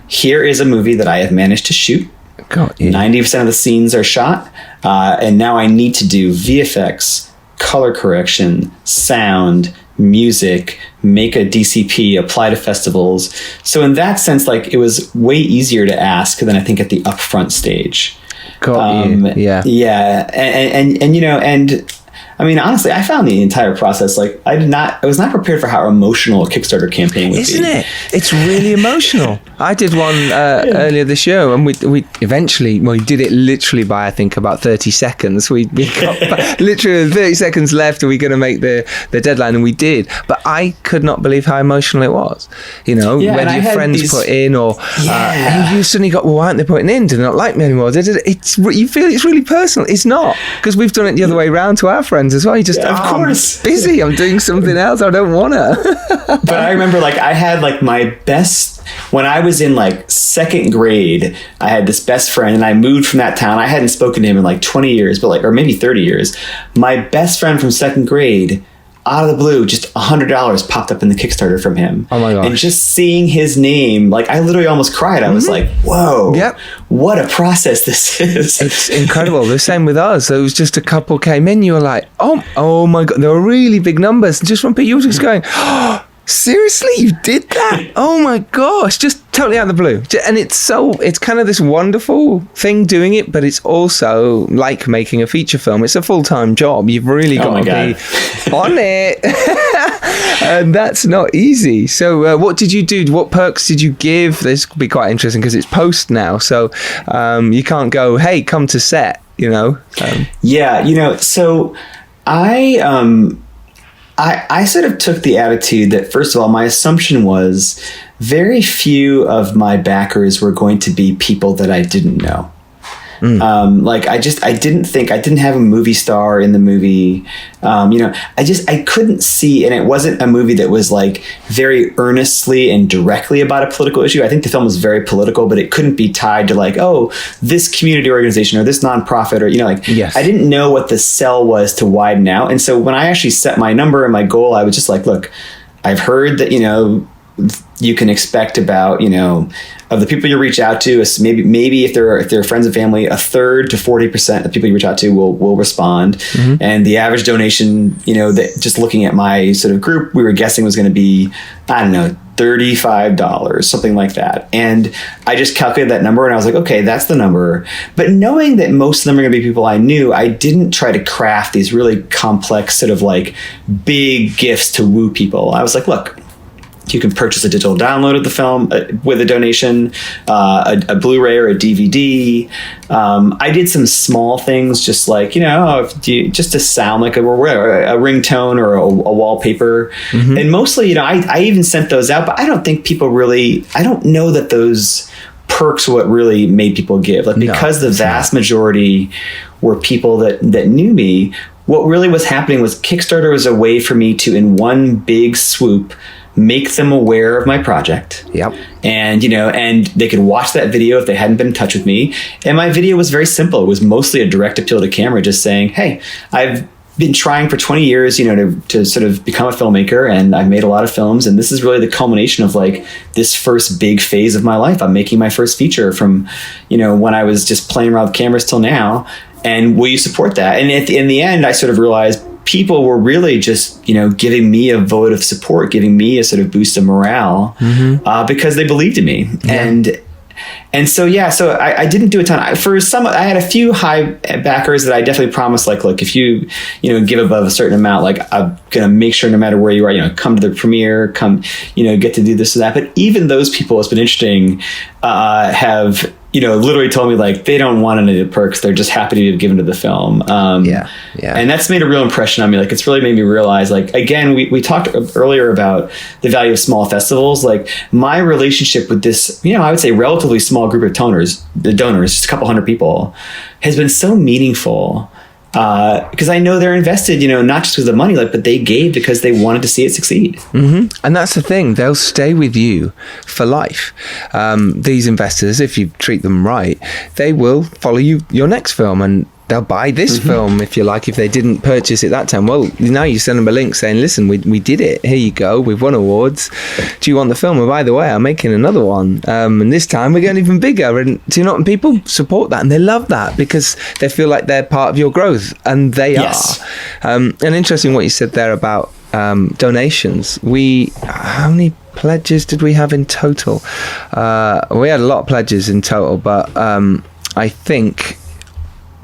Here is a movie that I have managed to shoot. Got you. 90% of the scenes are shot, and now I need to do VFX, color correction, sound, music, make a DCP, apply to festivals. So in that sense, like, it was way easier to ask than I think at the upfront stage. Got you. Yeah. Yeah. And you know, and I mean, honestly, I found the entire process, like, I was not prepared for how emotional a Kickstarter campaign would be. Isn't it? It's really emotional. I did one earlier this year, and we eventually, well, we did it literally by, I think, about 30 seconds. We got literally 30 seconds left, and we're going to make the deadline, and we did. But I could not believe how emotional it was. You know, whether your friends put in or and you suddenly got, well, why aren't they putting in? Do they not like me anymore? You feel it's really personal. It's not, because we've done it the other way around to our friends as well. You just, of course, I'm busy. I'm doing something else. I don't want to. But I remember, like, I had, like, my best, when I was in, like, second grade, I had this best friend, and I moved from that town. I hadn't spoken to him in like 20 years, but, like, or maybe 30 years. My best friend from second grade, out of the blue, just $100 popped up in the Kickstarter from him. Oh my gosh. And just seeing his name, like, I literally almost cried. I was like, whoa, what a process this is. It's incredible. The same with us. It was just a couple came in, you were like, oh my God, there were really big numbers. And just from people, you were just going, oh, seriously, you did that? Oh my gosh, just totally out of the blue. And it's kind of this wonderful thing doing it, but it's also like making a feature film. It's a full-time job. You've really got to be on it. And that's not easy. So what did you do? What perks did you give? This could be quite interesting because it's post now. So you can't go, hey, come to set, you know? Yeah, you know, so I sort of took the attitude that, first of all, my assumption was very few of my backers were going to be people that I didn't know. Like, I didn't have a movie star in the movie. You know, I couldn't see, and it wasn't a movie that was, like, very earnestly and directly about a political issue. I think the film was very political, but it couldn't be tied to, like, oh, this community organization or this nonprofit, or, you know, like, I didn't know what the sell was to widen out. And so when I actually set my number and my goal, I was just like, look, I've heard that, you know, you can expect about, you know, of the people you reach out to, maybe if they're friends and family, 1/3 to 40% of people you reach out to will respond. And the average donation, you know, that just looking at my sort of group, we were guessing was going to be, I don't know, $35, something like that. And I just calculated that number, and I was like, okay, that's the number. But knowing that most of them are going to be people I knew, I didn't try to craft these really complex sort of, like, big gifts to woo people. I was like, look, you can purchase a digital download of the film with a donation, a Blu-ray or a DVD. I did some small things, just like, you know, just to sound like a ringtone or a wallpaper. And mostly, you know, I even sent those out, but I don't think people really, I don't know that those perks what really made people give. Like, because the vast majority were people that knew me, what really was happening was Kickstarter was a way for me to, in one big swoop, make them aware of my project. And, you know, and they could watch that video if they hadn't been in touch with me. And my video was very simple. It was mostly a direct appeal to camera, just saying, hey, I've been trying for 20 years, you know, to sort of become a filmmaker, and I've made a lot of films, and this is really the culmination of, like, this first big phase of my life. I'm making my first feature from, you know, when I was just playing around with cameras till now. And will you support that? And in the end, I sort of realized people were really just, you know, giving me a vote of support, giving me a sort of boost of morale, because they believed in me. And so, yeah, so I didn't do a ton. I had a few high backers that I definitely promised, like, look, if you know, give above a certain amount, like, I'm going to make sure no matter where you are, you know, come to the premiere, come, you know, get to do this or that. But even those people, it's been interesting, have, you know, literally told me, like, they don't want any of the perks. They're just happy to be given to the film. And that's made a real impression on me. Like, it's really made me realize, like, again, we talked earlier about the value of small festivals. Like, my relationship with this, you know, I would say relatively small group of donors, just a couple hundred people, has been so meaningful. Because I know they're invested, you know, not just with the money, like, but they gave because they wanted to see it succeed. And that's the thing; they'll stay with you for life. These investors, if you treat them right, they will follow you your next film, and they'll buy this film if you like, if they didn't purchase it that time. Well, now you send them a link saying, listen, we did it, here you go, we've won awards, do you want the film? And by the way, I'm making another one, and this time we're getting even bigger. And do you know, and people support that and they love that because they feel like they're part of your growth, and they are. And interesting what you said there about donations. How many pledges did we have in total? We had a lot of pledges in total, but I think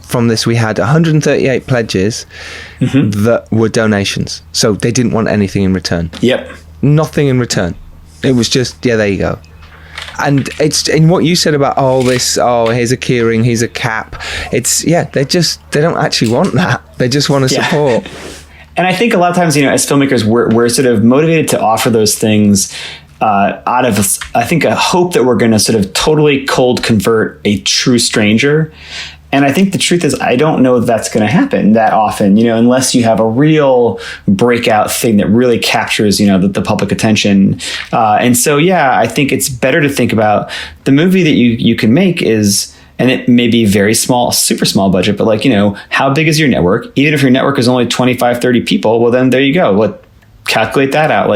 from this we had 138 pledges that were donations, so they didn't want anything in return. Nothing in return. It was just, yeah, there you go. And it's in what you said about here's a keyring, here's a cap. It's they don't actually want that. They just want to support. And I think a lot of times, as filmmakers, we're sort of motivated to offer those things out of, I think, a hope that we're going to sort of totally cold convert a true stranger. And I think the truth is, I don't know that's going to happen that often, unless you have a real breakout thing that really captures, the public attention. And so, I think it's better to think about the movie that you can make is, and it may be very small, super small budget, but how big is your network? Even if your network is only 25, 30 people, well, then there you go. Calculate that out.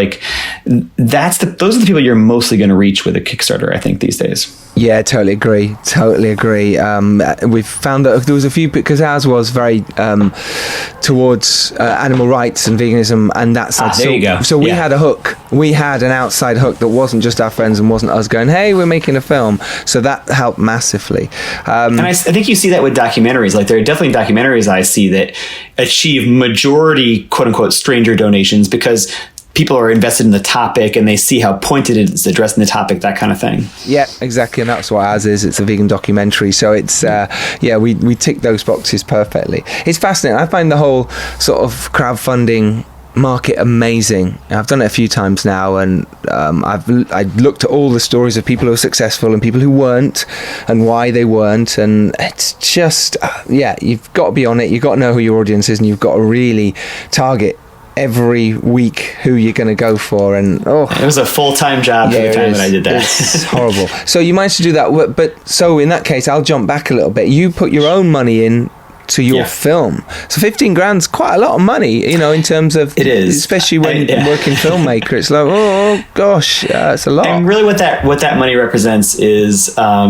Those are the people you're mostly going to reach with a Kickstarter, I think, these days. Yeah, totally agree. We've found that there was a few, because ours was very towards animal rights and veganism and that side. There you go. So we had a hook. We had an outside hook that wasn't just our friends and wasn't us going, hey, we're making a film. So that helped massively. And I think you see that with documentaries. There are definitely documentaries I see that achieve majority, quote unquote, stranger donations because people are invested in the topic and they see how pointed it is addressing the topic, that kind of thing. Yeah, exactly. And that's what ours is. It's a vegan documentary. So it's, we tick those boxes perfectly. It's fascinating. I find the whole sort of crowdfunding market amazing. I've done it a few times now, and I've looked at all the stories of people who are successful and people who weren't and why they weren't, and it's just you've got to be on it. You've got to know who your audience is, and you've got to really target every week who you're going to go for. And it was a full-time job for the time that I did that. It's horrible. So you managed to do that, but so in that case, I'll jump back a little bit. You put your own money in to your film, so 15 grand's quite a lot of money, in terms of, it is, especially when working filmmaker. It's like, oh gosh, it's a lot. And really what that money represents is a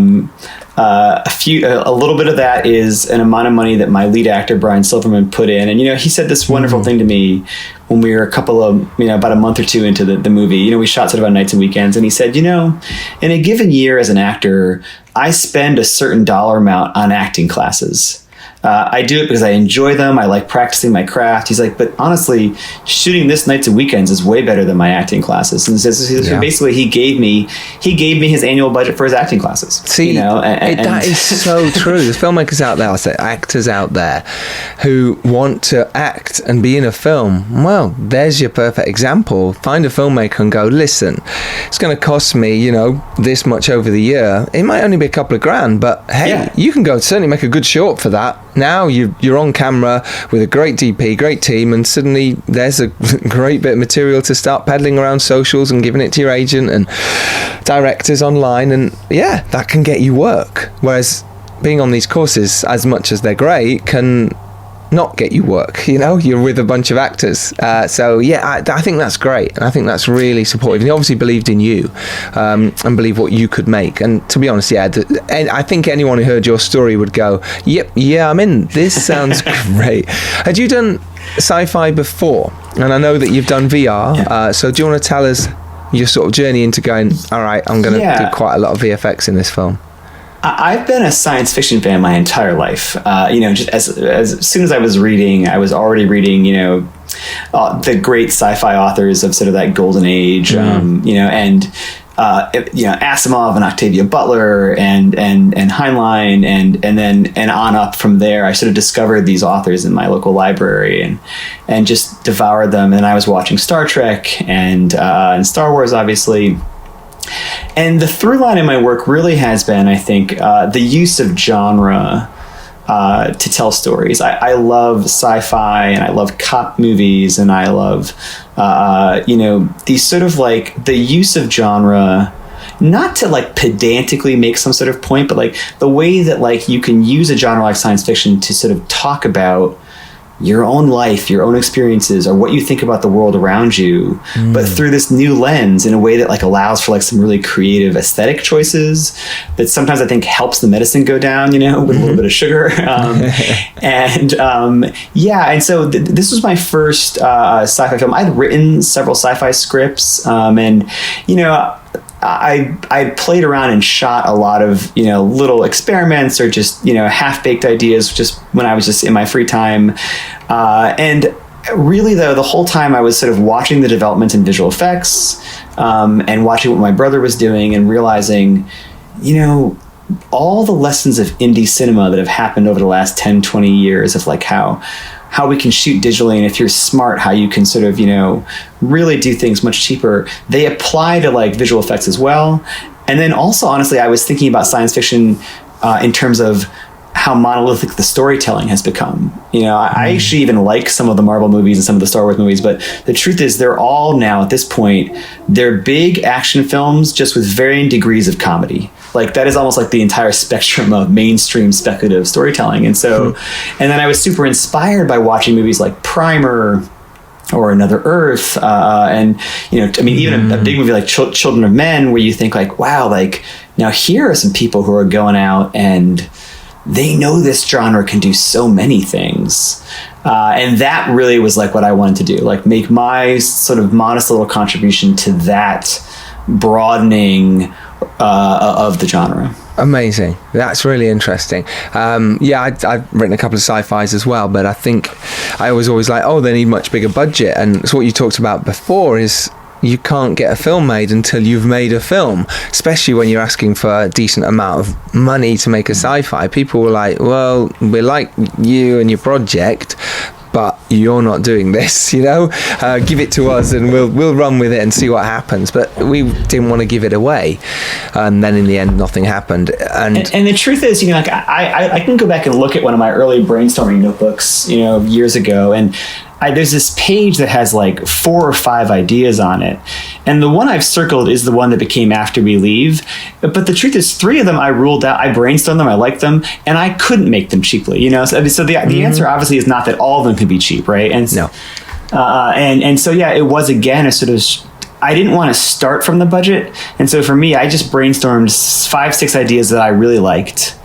little bit of that is an amount of money that my lead actor Brian Silverman put in. And he said this wonderful thing to me when we were about a month or two into the movie. We shot sort of on nights and weekends, and he said, in a given year as an actor, I spend a certain dollar amount on acting classes. I do it because I enjoy them. I like practicing my craft. He's like, but honestly, shooting this nights and weekends is way better than my acting classes. And so basically, he gave me his annual budget for his acting classes. See, that is so true. There's filmmakers out there, I say actors out there, who want to act and be in a film. Well, there's your perfect example. Find a filmmaker and go, listen, it's going to cost me, this much over the year. It might only be a couple of grand, but hey, you can go certainly make a good short for that. Now you're on camera with a great DP, great team, and suddenly there's a great bit of material to start peddling around socials and giving it to your agent and directors online, and that can get you work. Whereas being on these courses, as much as they're great, can not get you work. You're with a bunch of actors. I think that's great, and I think that's really supportive. And he obviously believed in you and believed what you could make. And to be honest, I think anyone who heard your story would go, yep, I'm in. This sounds great. Had you done sci-fi before? And I know that you've done VR. So do you want to tell us your sort of journey into going, all right, I'm going to do quite a lot of VFX in this film? I've been a science fiction fan my entire life. Just as soon as I was reading, I was already reading, the great sci-fi authors of sort of that golden age, Asimov and Octavia Butler and Heinlein and on up from there. I sort of discovered these authors in my local library and just devoured them. And I was watching Star Trek and Star Wars, obviously. And the through line in my work really has been, I think, the use of genre to tell stories. I love sci-fi, and I love cop movies, and I love, these sort of the use of genre not to like pedantically make some sort of point, but like the way that like you can use a genre like science fiction to sort of talk about your own life, your own experiences, or what you think about the world around you, but through this new lens in a way that like allows for like some really creative aesthetic choices that sometimes I think helps the medicine go down, you know, with a little bit of sugar. And so this was my first sci-fi film. I'd written several sci-fi scripts, and you know, I played around and shot a lot of, you know, little experiments or just, you know, half-baked ideas just when I was just in my free time. And really, though, the whole time I was sort of watching the development in visual effects, and watching what my brother was doing and realizing, you know, all the lessons of indie cinema that have happened over the last 10, 20 years of like how we can shoot digitally, and if you're smart, how you can sort of, you know, really do things much cheaper. They apply to like visual effects as well. And then also, honestly, I was thinking about science fiction in terms of how monolithic the storytelling has become. You know, I actually even like some of the Marvel movies and some of the Star Wars movies, but the truth is they're all now at this point, they're big action films just with varying degrees of comedy. Like that is almost like the entire spectrum of mainstream speculative storytelling. And so, and then I was super inspired by watching movies like Primer or Another Earth. And, you know, I mean, even a big movie like Children of Men, where you think like, wow, like now here are some people who are going out and they know this genre can do so many things. And that really was like what I wanted to do, like make my sort of modest little contribution to that broadening of the genre. Amazing. That's really interesting. I've written a couple of sci-fis as well, but I think I was always like, oh, they need much bigger budget. And so what you talked about before is you can't get a film made until you've made a film, especially when you're asking for a decent amount of money to make a sci-fi. People were like, well, we like you and your project, but you're not doing this, you know, give it to us and we'll run with it and see what happens. But we didn't want to give it away. And then in the end, nothing happened. And the truth is, you know, like I can go back and look at one of my early brainstorming notebooks, you know, years ago. And there's this page that has like 4 or 5 ideas on it. And the one I've circled is the one that became After We Leave. But the truth is 3 of them I ruled out. I brainstormed them. I liked them. And I couldn't make them cheaply, you know? So the answer obviously is not that all of them could be cheap, right? And no. And so, yeah, it was again a sort of, I didn't want to start from the budget. And so for me, I just brainstormed 5, 6 ideas that I really liked,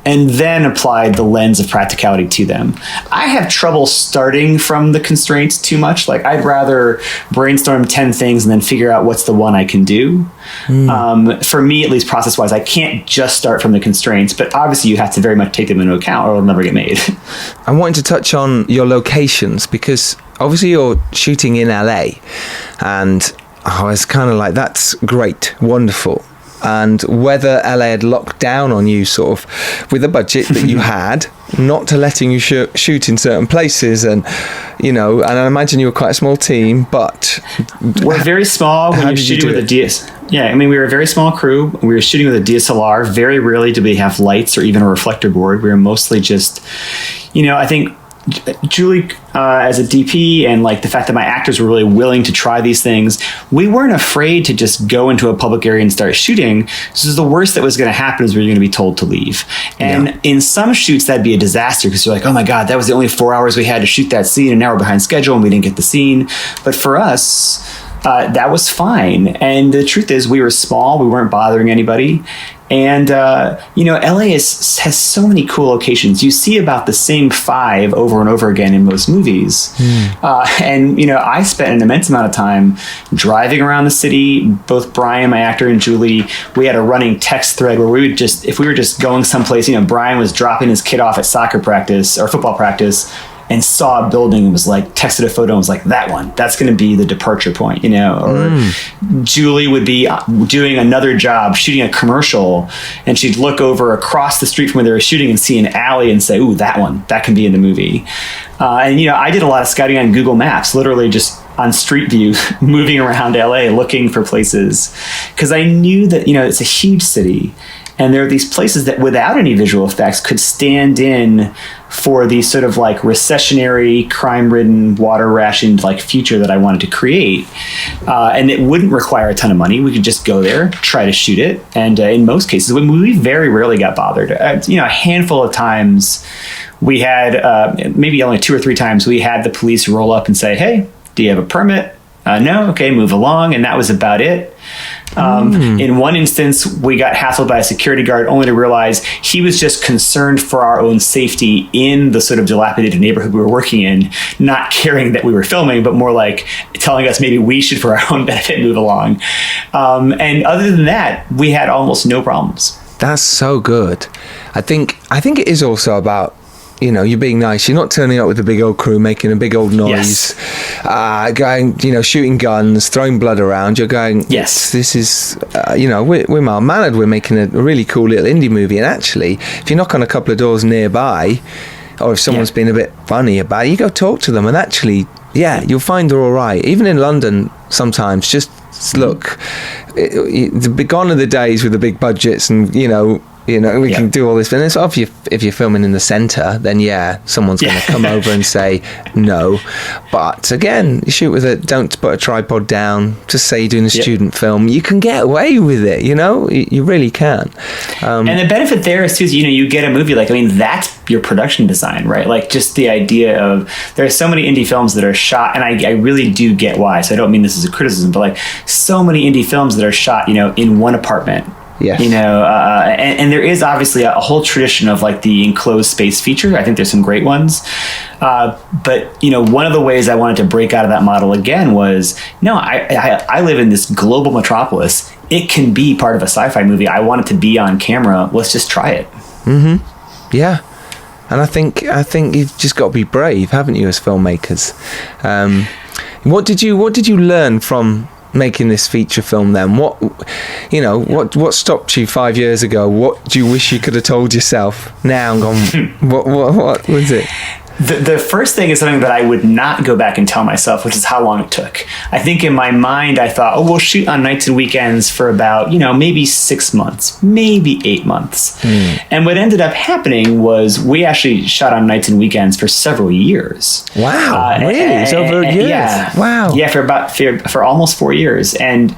and then applied the lens of practicality to them. I have trouble starting from the constraints too much. Like I'd rather brainstorm 10 things and then figure out what's the one I can do. For me, at least process-wise, I can't just start from the constraints, but obviously you have to very much take them into account or it'll never get made. I wanted to touch on your locations because obviously you're shooting in LA, and I was kind of like, that's great, wonderful. And whether LA had locked down on you sort of with the budget that you had, not to letting you shoot in certain places, and you know, and I imagine you were quite a small team, but we're very small. When you're shooting with a DS, yeah, I mean, we were a very small crew. We were shooting with a DSLR. Very rarely did we have lights or even a reflector board. We were mostly just, you know, I think Julie as a DP and like the fact that my actors were really willing to try these things, we weren't afraid to just go into a public area and start shooting. So the worst that was going to happen is we were going to be told to leave. And in some shoots, that'd be a disaster because you're like, oh my God, that was the only 4 hours we had to shoot that scene and now we're behind schedule and we didn't get the scene. But for us, that was fine. And the truth is we were small. We weren't bothering anybody. And, you know, LA has so many cool locations. You see about the same 5 over and over again in most movies. And, you know, I spent an immense amount of time driving around the city. Both Brian, my actor, and Julie, we had a running text thread where we would just, if we were just going someplace, you know, Brian was dropping his kid off at soccer practice or football practice and saw a building and was like, texted a photo and was like, that one, that's going to be the departure point, you know? Or Julie would be doing another job, shooting a commercial, and she'd look over across the street from where they were shooting and see an alley and say, ooh, that one, that can be in the movie. And, you know, I did a lot of scouting on Google Maps, literally just on Street View, moving around LA, looking for places. Because I knew that, you know, it's a huge city. And there are these places that without any visual effects could stand in for the sort of like recessionary, crime-ridden, water-rationed like future that I wanted to create. And it wouldn't require a ton of money. We could just go there, try to shoot it. And in most cases, we very rarely got bothered. A handful of times we had, maybe only 2 or 3 times, we had the police roll up and say, "Hey, do you have a permit?" No, okay, move along. And that was about it. In one instance, we got hassled by a security guard only to realize he was just concerned for our own safety in the sort of dilapidated neighborhood we were working in, not caring that we were filming, but more like telling us maybe we should, for our own benefit, move along. And other than that, we had almost no problems. That's so good. I think it is also about, you're being nice. You're not turning up with a big old crew making a big old noise, going, shooting guns, throwing blood around. You're going, yes, this is, we're mild-mannered. We're making a really cool little indie movie. And actually, if you knock on a couple of doors nearby, or if someone's been a bit funny about it, you go talk to them. And actually, you'll find they're all right. Even in London, sometimes, just look, gone are the days with the big budgets and, we can do all this. And it's if you're filming in the centre, then someone's going to come over and say no. But again, you shoot with don't put a tripod down. Just say you're doing a student film. You can get away with it. You really can. And the benefit there is too, you get a movie that's your production design, right? Like just the idea of there are so many indie films that are shot, and I really do get why. So I don't mean this as a criticism, but like so many indie films that are shot, in one apartment. Yes. And there is obviously a whole tradition of like the enclosed space feature. I think there's some great ones. But one of the ways I wanted to break out of that model again was, no, I live in this global metropolis. It can be part of a sci-fi movie. I want it to be on camera. Let's just try it. Mm-hmm. Yeah. And I think you've just got to be brave, haven't you, as filmmakers? What did you learn from making this feature film then? What stopped you 5 years ago? What do you wish you could have told yourself now and gone, what was it? The first thing is something that I would not go back and tell myself, which is how long it took. I think in my mind, I thought, we'll shoot on nights and weekends for about, maybe 6 months, maybe 8 months. And what ended up happening was we actually shot on nights and weekends for several years. Wow, really? It's over years? Yeah. Wow. Yeah, for almost 4 years. And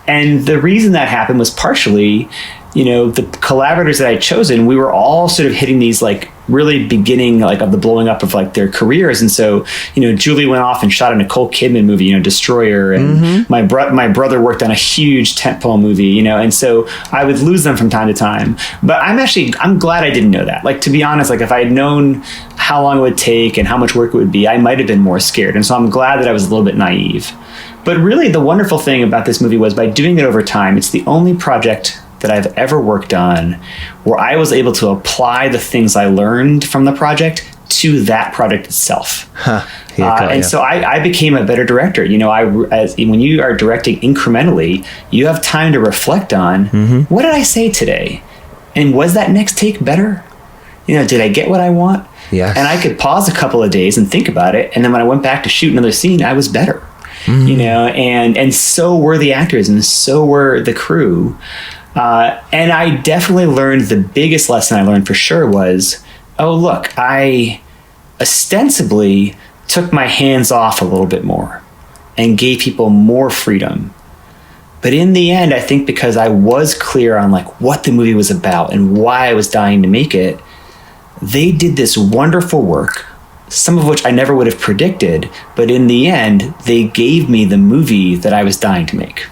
the reason that happened was partially, the collaborators that I'd chosen, we were all sort of hitting these like really beginning like of the blowing up of like their careers. And so, Julie went off and shot a Nicole Kidman movie, Destroyer. And my brother worked on a huge tentpole movie, and so I would lose them from time to time. But I'm glad I didn't know that. Like, to be honest, like if I had known how long it would take and how much work it would be, I might have been more scared. And so I'm glad that I was a little bit naive. But really the wonderful thing about this movie was by doing it over time, it's the only project that I've ever worked on where I was able to apply the things I learned from the project to that project itself. So I became a better director. When you are directing incrementally, you have time to reflect on what did I say today? And was that next take better? Did I get what I want? Yes. And I could pause a couple of days and think about it. And then when I went back to shoot another scene, I was better. And so were the actors and so were the crew. And I definitely learned the biggest lesson I learned for sure was, look, I ostensibly took my hands off a little bit more and gave people more freedom. But in the end, I think because I was clear on like what the movie was about and why I was dying to make it, they did this wonderful work, some of which I never would have predicted. But in the end, they gave me the movie that I was dying to make.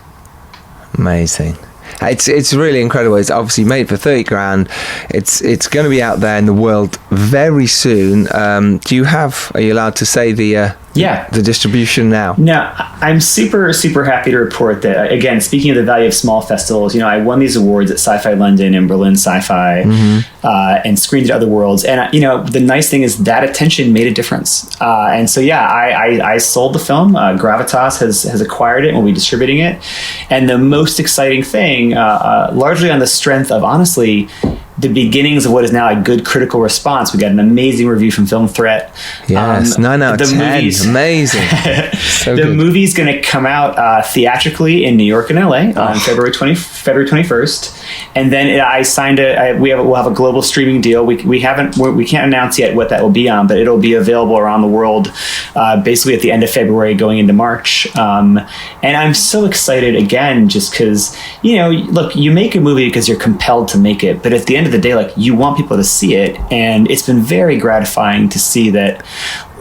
Amazing. It's really incredible. It's obviously made for 30 grand. It's going to be out there in the world very soon. Are you allowed to say the distribution now? No, I'm super, super happy to report that, again, speaking of the value of small festivals, I won these awards at Sci-Fi London and Berlin Sci-Fi and screened at other worlds. And, the nice thing is that attention made a difference. And so, I sold the film. Gravitas has acquired it and will be distributing it. And the most exciting thing, largely on the strength of, honestly, the beginnings of what is now a good critical response. We got an amazing review from Film Threat. Yes, 9 out of 10. Amazing. So the movie's going to come out theatrically in New York and LA on February 21st. And then I signed we'll have a global streaming deal. We can't announce yet what that will be on, but it'll be available around the world basically at the end of February going into March. And I'm so excited again, just because, look, you make a movie because you're compelled to make it, but at the end of the day, like, you want people to see it. And it's been very gratifying to see that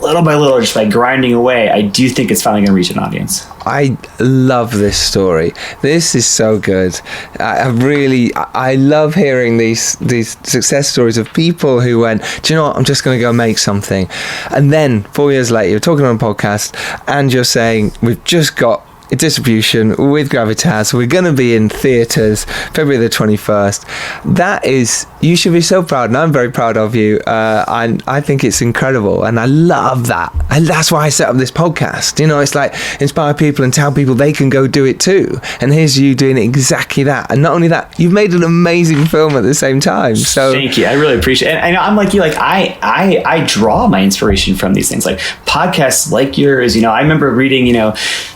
little by little, just by grinding away, I do think it's finally going to reach an audience. I love this story. This is so good. I love hearing these success stories of people who went, do you know what, I'm just going to go make something. And then 4 years later, you're talking on a podcast and you're saying, we've just got a distribution with Gravitas. We're going to be in theatres February the 21st. That is, you should be so proud, and I'm very proud of you. I think it's incredible, and I love that. And that's why I set up this podcast. It's like inspire people and tell people they can go do it too. And here's you doing exactly that. And not only that, you've made an amazing film at the same time. So thank you. I really appreciate it. And I'm like you. Like I draw my inspiration from these things, like podcasts like yours. I remember reading,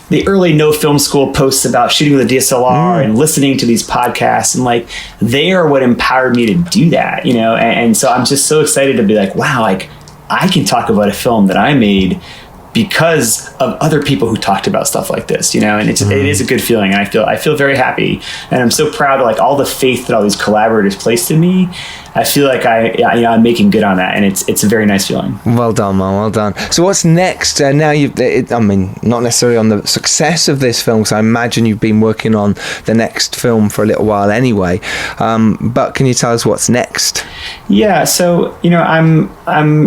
the early No Film School posts about shooting with a DSLR and listening to these podcasts, and like, they are what empowered me to do that, and so I'm just so excited to be like, wow, like, I can talk about a film that I made because of other people who talked about stuff like this, and it is a good feeling. And I feel very happy, and I'm so proud of like all the faith that all these collaborators placed in me. I feel like I'm making good on that, and it's a very nice feeling. Well done, man. Well done. So what's next? Now not necessarily on the success of this film, because I imagine you've been working on the next film for a little while anyway. But can you tell us what's next? Yeah. So I'm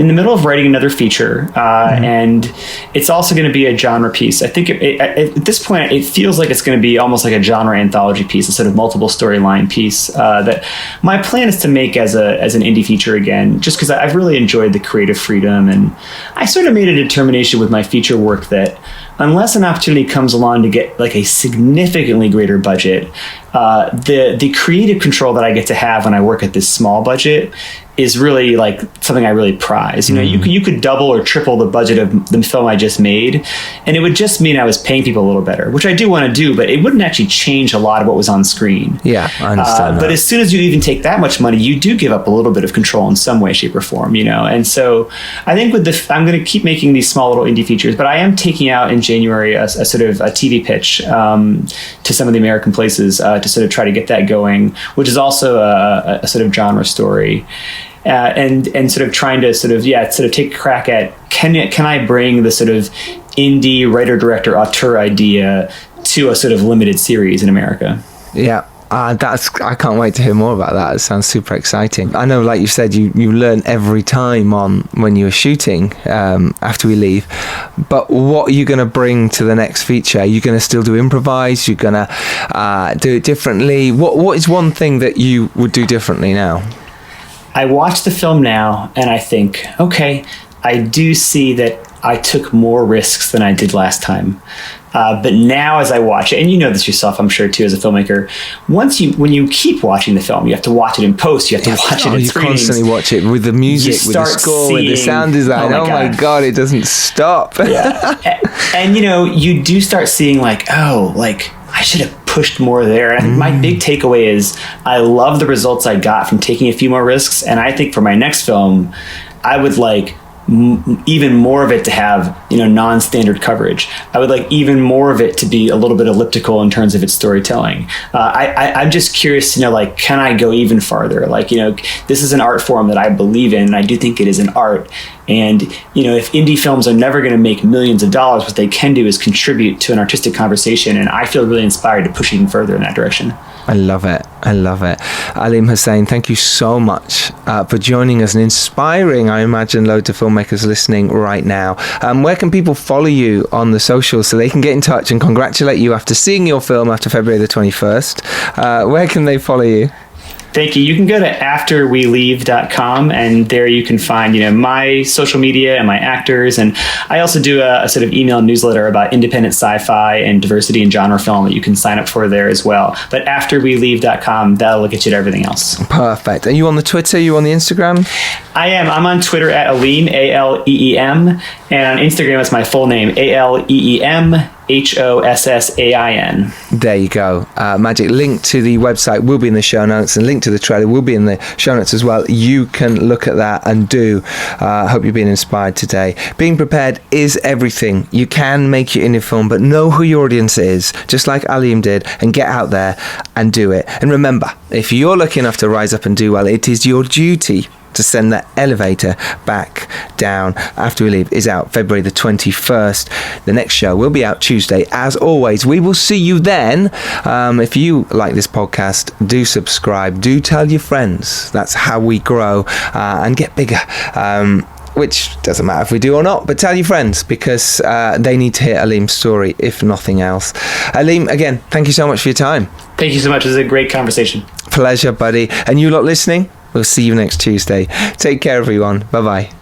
in the middle of writing another feature, and it's also going to be a genre piece. I think at this point it feels like it's going to be almost like a genre anthology piece, a sort of multiple storyline piece that my plan is to make as an indie feature again, just because I've really enjoyed the creative freedom, and I sort of made a determination with my feature work that unless an opportunity comes along to get like a significantly greater budget, the creative control that I get to have when I work at this small budget is really like something I really prize. You could double or triple the budget of the film I just made, and it would just mean I was paying people a little better, which I do want to do, but it wouldn't actually change a lot of what was on screen. Yeah, I understand that. But as soon as you even take that much money, you do give up a little bit of control in some way, shape, or form, And so I think I'm going to keep making these small little indie features, but I am taking out in January a sort of a TV pitch to some of the American places to sort of try to get that going, which is also a sort of genre story. And sort of trying to sort of take a crack at can I bring the sort of indie writer director auteur idea to a sort of limited series in America. Yeah. I can't wait to hear more about that. It sounds super exciting. I know, like you said, you learn every time on when you were shooting after we leave. But what are you going to bring to the next feature? Are you going to still do improvise? You're going to do it differently? What is one thing that you would do differently now? I watch the film now and I think, okay, I do see that I took more risks than I did last time. But now as I watch it, and you know this yourself, I'm sure too, as a filmmaker, when you keep watching the film, you have to watch it in post, you have to watch it in screenings. You constantly watch it with the music, with the score, with the sound design. Oh my God, it doesn't stop. Yeah. and you do start seeing like, I should have pushed more there. And I think my big takeaway is I love the results I got from taking a few more risks. And I think for my next film, I would like even more of it to have non-standard coverage. I would like even more of it to be a little bit elliptical in terms of its storytelling. I'm just curious to know, like, can I go even farther? Like, this is an art form that I believe in, and I do think it is an art. And if indie films are never going to make millions of dollars, what they can do is contribute to an artistic conversation, and I feel really inspired to push even further in that direction. I love it. Aleem Hossain, thank you so much for joining us and inspiring, I imagine, loads of filmmakers listening right now. Where can people follow you on the socials so they can get in touch and congratulate you after seeing your film after February the 21st? Where can they follow you? Thank you. You can go to afterweleave.com, and there you can find, my social media and my actors. And I also do a sort of email newsletter about independent sci-fi and diversity in genre film that you can sign up for there as well. But afterweleave.com, that'll get you to everything else. Perfect. Are you on the Twitter? Are you on the Instagram? I am. I'm on Twitter at Aleem, Aleem. And on Instagram, it's my full name, Aleem Hossain. There you go. Magic. Link to the website will be in the show notes, and link to the trailer will be in the show notes as well. You can look at that and do. Hope you've been inspired today. Being prepared is everything. You can make your indie film, but know who your audience is, just like Aleem did, and get out there and do it. And remember, if you're lucky enough to rise up and do well, it is your duty to send that elevator back down. After We Leave is out February the 21st. The next show will be out Tuesday. As always, we will see you then. If you like this podcast, do subscribe. Do tell your friends. That's how we grow and get bigger. Which doesn't matter if we do or not, but tell your friends, because they need to hear Aleem's story, if nothing else. Aleem, again, thank you so much for your time. Thank you so much. It was a great conversation. Pleasure, buddy. And you lot listening, we'll see you next Tuesday. Take care, everyone. Bye-bye.